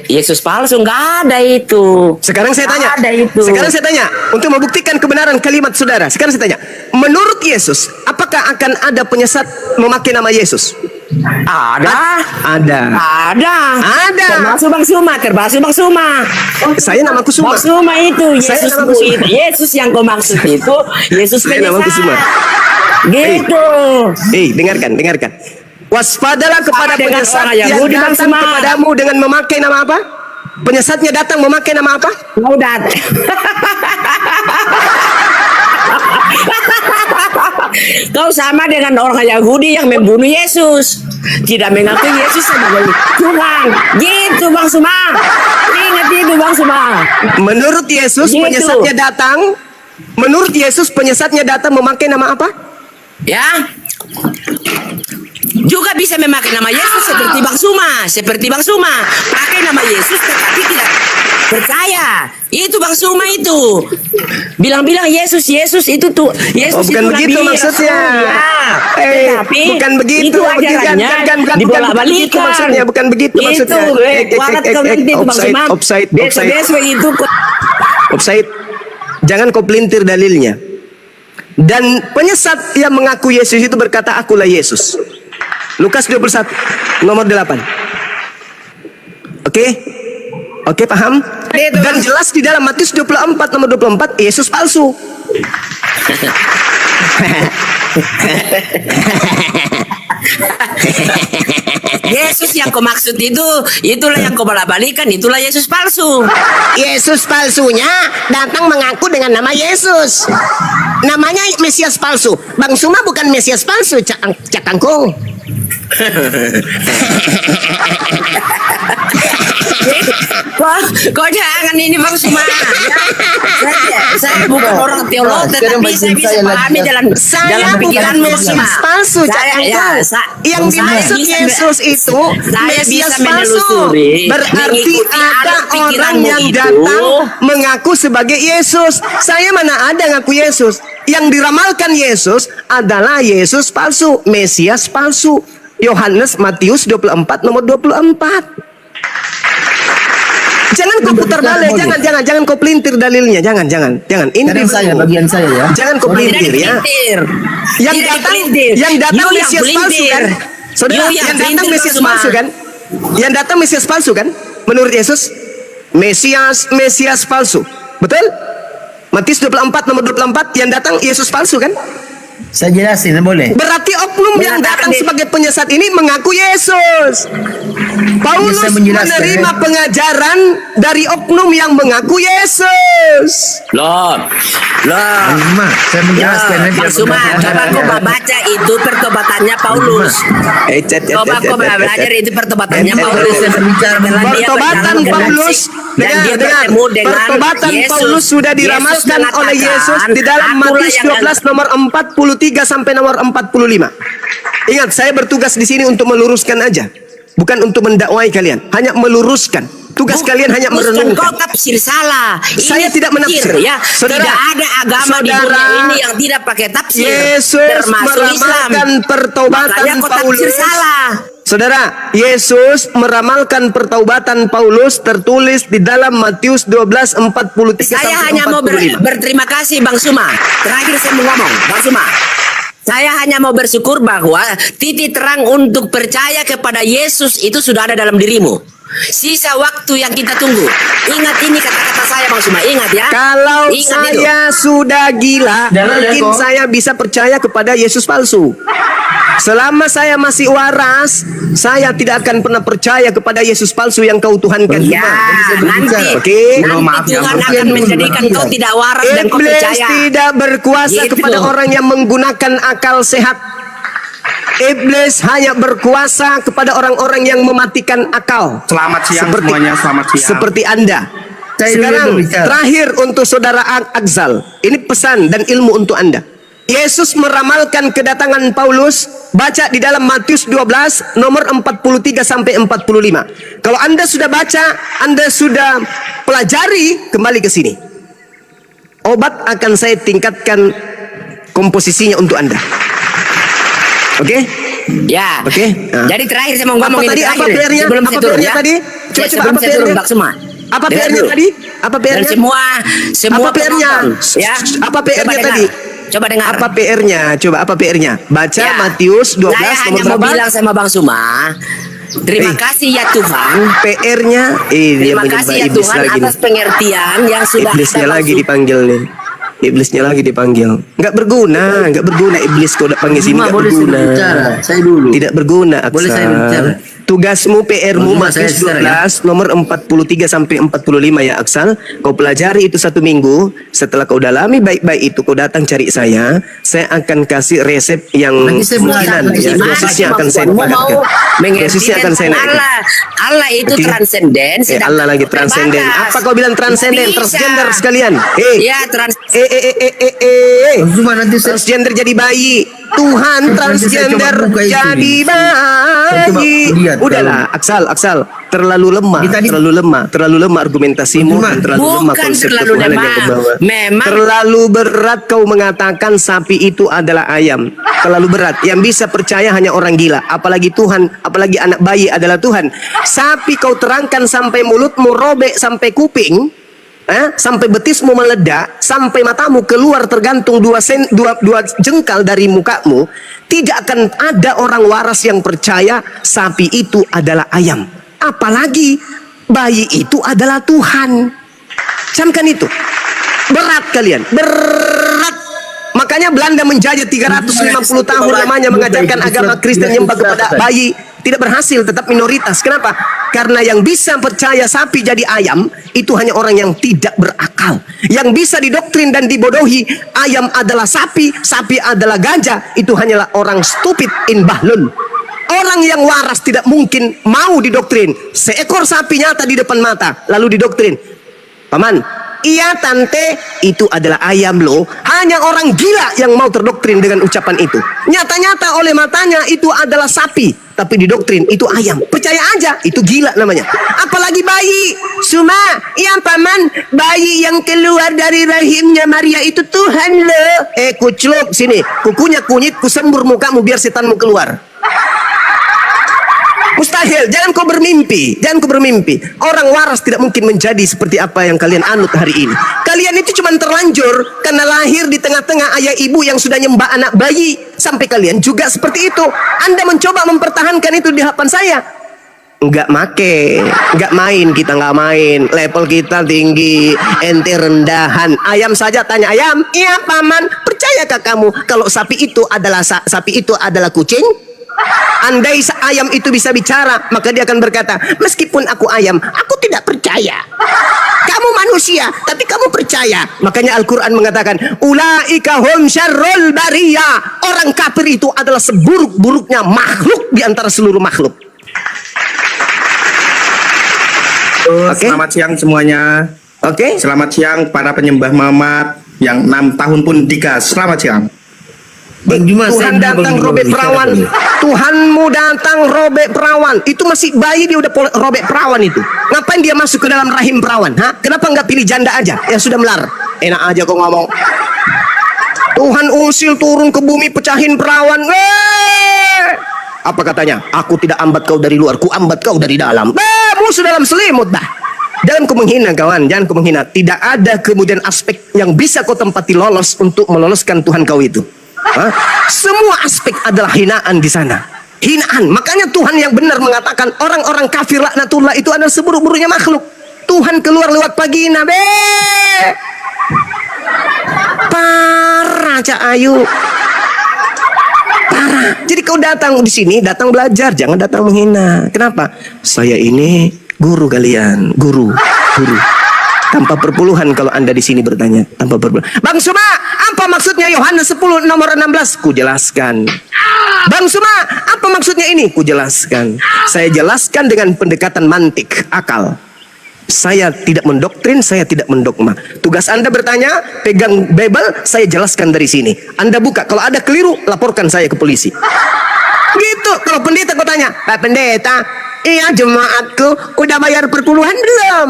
Yesus palsu. Nggak ada itu. Sekarang saya tanya. Nggak ada itu. Sekarang saya tanya untuk membuktikan kebenaran kalimat saudara. Sekarang saya tanya, menurut Yesus, apakah akan ada penyesat memakai nama Yesus? Ada. Termasuk Bang Suma. Saya namaku Suma. Bang Suma itu Saya Yesus namaku Suma. itu. Yesus yang kau maksud itu Yesus Saya namaku Suma. penyesat. Gitu. Dengarkan. Waspadalah kepada Dengan penyesat orang yang Yahudi, Bang datang Suma. kepadamu dengan memakai nama apa? Penyesatnya datang memakai nama apa? Mau datang. Kau sama dengan orang Yahudi yang membunuh Yesus. Tidak mengakui Yesus sebagai Tuhan. Gitu Bang Suma. Ingat itu Bang Suma. Menurut Yesus Gitu. penyesatnya datang. Menurut Yesus penyesatnya datang memakai nama apa? Ya. Juga bisa memakai nama Yesus seperti Bang Suma. Seperti Bang Suma. Pakai nama Yesus tetapi tidak percaya. Itu Bang Suma itu. Bilang-bilang Yesus itu tuh. Yesus Oh, bukan itu begitu Nabi, maksudnya. Rasul, ya. Tetapi bukan begitu. Itu ajarannya bukan begitu dibolak-balikan. maksudnya. Bukan begitu maksudnya. Kualat kau nanti itu Bang Suma. Offside. Besok itu. Offside. Jangan kau pelintir dalilnya. Dan penyesat yang mengaku Yesus itu berkata, akulah Yesus. Lukas 21 nomor 8. Oke? Oke, paham? Dan jelas di dalam Matius 24 nomor 24 Yesus palsu. Yesus yang kau maksud itu, itulah yang kau balik-balikan, itulah Yesus palsu. Yesus palsunya datang mengaku dengan nama Yesus. Namanya Mesias palsu. Bang Suma bukan Mesias palsu, Cakangkung. Kau jangan ini Bang Suma. Saya bukan orang teolog, tetapi saya bisa pahami dalam pikiran Bang Suma. Mesias palsu, Cakangkung. Yang dimaksud Yesus itu Mesias palsu. Berarti ada orang yang datang mengaku sebagai Yesus. Saya mana ada ngaku Yesus. Yang diramalkan Yesus adalah Yesus palsu, Mesias palsu. Yohanes Matius 24 nomor 24. Jangan kau putar balik, jangan kau pelintir dalilnya, jangan. Ini bagian saya ya. Jangan kau pelintir ya. Yang datang Mesias palsu kan? Saudara, yang datang Mesias palsu kan? Yang datang Mesias palsu kan? Menurut Yesus, Mesias palsu. Betul? Matius 24 nomor 24 yang datang Yesus palsu kan? Saya jelasin, boleh? Berarti oknum yang datang sebagai penyesat ini mengaku Yesus. Paulus menerima pengajaran dari oknum yang mengaku Yesus. Loh. Saya menjelaskan Bang Suma, coba kau baca itu pertobatannya Paulus. Coba kau belajar itu pertobatannya Paulus. Pertobatan Paulus, dengar. Pertobatan Paulus sudah diramalkan oleh Yesus di dalam Matius 12 nomor 43 sampai nomor 45. Ingat, saya bertugas di sini untuk meluruskan aja, bukan untuk mendakwai kalian, hanya meluruskan. Tugas kalian hanya merenungkan. Kau tafsir salah. Saya tidak menafsir ya. Saudara, tidak ada agama di dunia ini yang tidak pakai tafsir. Yesus meramalkan pertobatan Paulus. Salah. Saudara, Yesus meramalkan pertobatan Paulus tertulis di dalam Matius 12:43 Saya sampai hanya mau 45. berterima kasih Bang Suma. Terakhir saya mau ngomong, Bang Suma. Saya hanya mau bersyukur bahwa titik terang untuk percaya kepada Yesus itu sudah ada dalam dirimu. Sisa waktu yang kita tunggu. Ingat ini kata-kata saya Bang Suma, ingat ya. Kalau ingat saya sudah gila, mungkin saya bisa percaya kepada Yesus palsu. Selama saya masih waras, saya tidak akan pernah percaya kepada Yesus palsu yang kau tuhankan. Ya, nanti Tuhan akan menjadikan kau tidak waras dan kau Iblis percaya. tidak berkuasa Gitu. kepada orang yang menggunakan akal sehat. Iblis hanya berkuasa kepada orang-orang yang mematikan akal. Selamat siang semuanya, selamat siang. Seperti Anda. Sekarang terakhir untuk saudara Akzal. Ini pesan dan ilmu untuk Anda. Yesus meramalkan kedatangan Paulus. Baca di dalam Matius 12 nomor 43 sampai 45. Kalau Anda sudah baca, Anda sudah pelajari, kembali ke sini. Obat akan saya tingkatkan komposisinya untuk Anda. Oke? Ya. Oke. Nah. Jadi terakhir saya mau ngomong Apa ini tadi? terakhir. Apa PR-nya? Sebelum Apa saya turun PR-nya ya. tadi? Coba Coba apa saya turun PR-nya? Bang Suma. Apa Dengar PR-nya dulu. tadi? Apa Dan PR-nya? semua Apa PR-nya? ya. Apa PR-nya Coba tadi? dengar. Coba dengar. Apa PR-nya? Coba apa PR-nya? Baca Ya. Matius 12 Saya hanya nomor mau berapa? bilang sama Bang Suma, terima kasih ya Tuhan. PR-nya Terima kasih ya Tuhan atas pengertian yang sudah Iblisnya ada, Bang lagi Suma. dipanggil nih. Iblisnya lagi dipanggil. Enggak berguna iblis kau udah panggil sini enggak Boleh saya berguna. bicara, saya dulu. Tidak berguna, Aksa. Boleh saya bicara? Tugasmu, PR-mu, Maksudnya saya Matius sekarang 12 nomor 43 sampai 45 ya Aksal. Kau pelajari itu 1 minggu. Setelah kau dalami baik-baik itu, kau datang cari saya akan kasih resep yang Nanti saya mungkinan buat ya. apa? Dosisnya akan saya Mau naikkan. Dosisnya akan saya naikkan. Allah itu Jadi, transenden. sedangkan Allah lagi terbatas. transenden. Apa kau bilang transenden? Bisa. Transgender sekalian. Ya, Cuma nanti saya Transgender jadi bayi. Tuhan Nanti saya coba transgender buka itu, jadi Nih. Saya coba bayi. lihat, Udahlah, Aksal, terlalu lemah, Ini tadi- terlalu lemah argumentasimu, Cuma- dan terlalu lemah Bukan konsep terlalu ketuhanan yang lemah. kau bawa. Memang Terlalu berat kau mengatakan sapi itu adalah ayam. Terlalu berat. Yang bisa percaya hanya orang gila. Apalagi Tuhan, apalagi anak bayi adalah Tuhan. Sapi kau terangkan sampai mulutmu robek sampai kuping. Sampai betismu meledak, sampai matamu keluar tergantung dua jengkal dari mukamu, tidak akan ada orang waras yang percaya sapi itu adalah ayam. Apalagi bayi itu adalah Tuhan. Camkan itu. Berat kalian, berat. Makanya Belanda menjajah 350 tahun lamanya mengajarkan agama Kristen nyembah kepada bayi. Tidak berhasil, tetap minoritas. Kenapa? Karena yang bisa percaya sapi jadi ayam itu hanya orang yang tidak berakal. Yang bisa didoktrin dan dibodohi ayam adalah sapi, sapi adalah gajah, itu hanyalah orang stupid in bahlul. Orang yang waras tidak mungkin mau didoktrin. Seekor sapi nyata di depan mata lalu didoktrin. Paman, iya tante, itu adalah ayam loh. Hanya orang gila yang mau terdoktrin dengan ucapan itu. Nyata-nyata oleh matanya itu adalah sapi, tapi didoktrin itu ayam. Percaya aja, itu gila namanya. Apalagi bayi. Suma, iya paman, bayi yang keluar dari rahimnya Maria itu Tuhan loh. Kucluk, sini. Kukunya kunyit, kusembur mukamu biar setanmu keluar. Mustahil, jangan kau bermimpi. Jangan kau bermimpi. Orang waras tidak mungkin menjadi seperti apa yang kalian anut hari ini. Kalian itu cuma terlanjur karena lahir di tengah-tengah ayah ibu yang sudah nyembah anak bayi. Sampai kalian juga seperti itu. Anda mencoba mempertahankan itu di hadapan saya. Enggak make, enggak main, kita enggak main. Level kita tinggi, ente rendahan. Ayam saja tanya ayam, iya paman, percayakah kamu kalau sapi itu adalah kucing? Andai ayam itu bisa bicara, maka dia akan berkata, meskipun aku ayam, aku tidak percaya. Kamu manusia, tapi kamu percaya. Makanya Al-Quran mengatakan, ulaika hum syarrul bariyah. Orang kafir itu adalah seburuk-buruknya makhluk di antara seluruh makhluk. Okay. Selamat siang semuanya. Oke. Selamat siang para penyembah Mamat yang 6 tahun pun digas. Selamat siang. Tuhan datang robek perawan. Tuhanmu datang robek perawan. Itu masih bayi dia udah robek perawan itu. Ngapain dia masuk ke dalam rahim perawan? Kenapa nggak pilih janda aja yang sudah melar? Enak aja kok ngomong. Tuhan usil turun ke bumi pecahin perawan. Apa katanya? Aku tidak ambat kau dari luar, ku ambat kau dari dalam. Musuh dalam selimut dah. Jangan kau menghina kawan, jangan kau menghina. Tidak ada kemudian aspek yang bisa kau tempati lolos untuk meloloskan Tuhan kau itu. Semua aspek adalah hinaan di sana. Hinaan. Makanya Tuhan yang benar mengatakan orang-orang kafir laknatullah itu adalah seburuk-buruknya makhluk. Tuhan keluar lewat vagina, parah Cak Ayu. Parah. Jadi kau datang di sini, datang belajar, jangan datang menghina. Kenapa? Saya ini guru kalian, guru. Tanpa perpuluhan kalau Anda di sini bertanya, tanpa perpuluhan. Bang Suma, apa maksudnya Yohanes 10 nomor 16? Ku jelaskan. Bang Suma, apa maksudnya ini? Ku jelaskan. Saya jelaskan dengan pendekatan mantik, akal. Saya tidak mendoktrin, saya tidak mendogma. Tugas Anda bertanya, pegang Bible, saya jelaskan dari sini. Anda buka, kalau ada keliru, laporkan saya ke polisi. Gitu. Kalau pendeta kau tanya, Pak Pendeta, iya jemaatku udah bayar perpuluhan belum?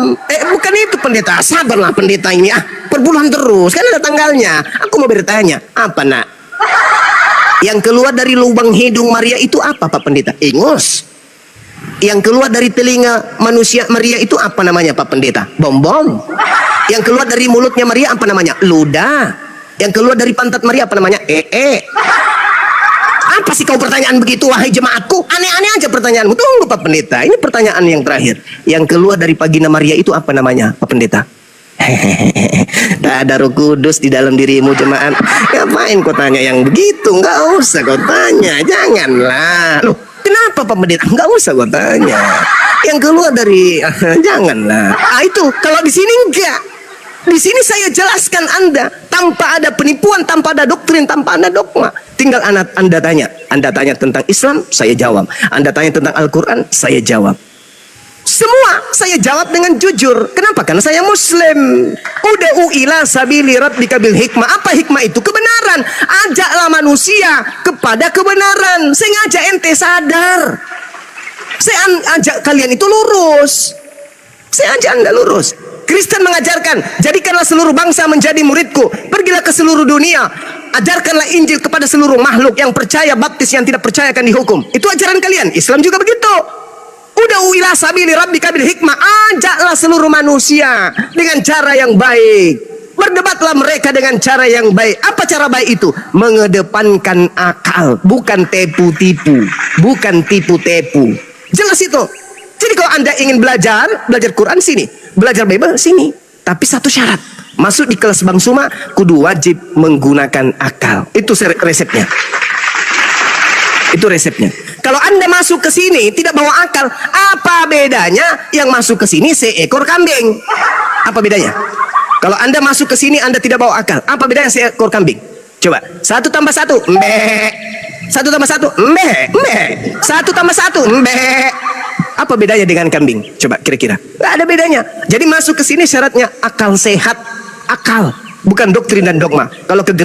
Bukan itu pendeta, sabarlah pendeta ini perpuluhan terus, kan ada tanggalnya. Aku mau bertanya, apa nak? Yang keluar dari lubang hidung Maria itu apa Pak Pendeta? Ingus. Yang keluar dari telinga manusia Maria itu apa namanya Pak Pendeta? Bom-bom. Yang keluar dari mulutnya Maria apa namanya? Ludah. Yang keluar dari pantat Maria apa namanya? Apa sih kau pertanyaan begitu wahai jemaatku? Aneh-aneh aja pertanyaanmu. Tunggu Pak Pendeta, ini pertanyaan yang terakhir. Yang keluar dari vagina Maria itu apa namanya Pak Pendeta? Tak ada Roh Kudus di dalam dirimu jemaat. Ngapain kau tanya yang begitu? Nggak usah kau tanya, janganlah. Loh, kenapa Apa pembedaan? Nggak usah gua tanya. Yang keluar dari janganlah. Itu kalau di sini enggak. Di sini saya jelaskan Anda tanpa ada penipuan, tanpa ada doktrin, tanpa ada dogma. Tinggal Anda tanya. Anda tanya tentang Islam, saya jawab. Anda tanya tentang Al-Quran, saya jawab. Semua saya jawab dengan jujur. Kenapa? Karena saya Muslim. Ud'u ila sabili rabbika bil hikmah. Apa hikmah itu? Kebenaran. Ajaklah manusia kepada kebenaran. Saya ngajak ente sadar. Saya ajak kalian itu lurus. Saya ajak Anda lurus. Kristen mengajarkan, jadikanlah seluruh bangsa menjadi muridku. Pergilah ke seluruh dunia. Ajarkanlah Injil kepada seluruh makhluk, yang percaya baptis, yang tidak percaya akan dihukum. Itu ajaran kalian. Islam juga begitu. Ud'u ila sabili rabbika bil hikmah. Ajaklah seluruh manusia dengan cara yang baik. Berdebatlah mereka dengan cara yang baik. Apa cara baik itu? Mengedepankan akal, bukan tipu-tipu, bukan tipu-tipu. Jelas itu. Jadi kalau Anda ingin belajar Quran sini, belajar Bible sini. Tapi satu syarat, masuk di kelas Bang Suma kudu wajib menggunakan akal. Itu resepnya. Itu resepnya. Kalau Anda masuk ke sini tidak bawa akal, apa bedanya yang masuk ke sini seekor kambing? Apa bedanya? Kalau Anda masuk ke sini Anda tidak bawa akal, apa bedanya seekor kambing? Coba, 1 tambah 1, mbek. 1 tambah 1, mbek, mbek. 1 tambah 1, mbek. Apa bedanya dengan kambing? Coba kira-kira. Nggak ada bedanya. Jadi masuk ke sini syaratnya akal sehat, akal, bukan doktrin dan dogma. Kalau ke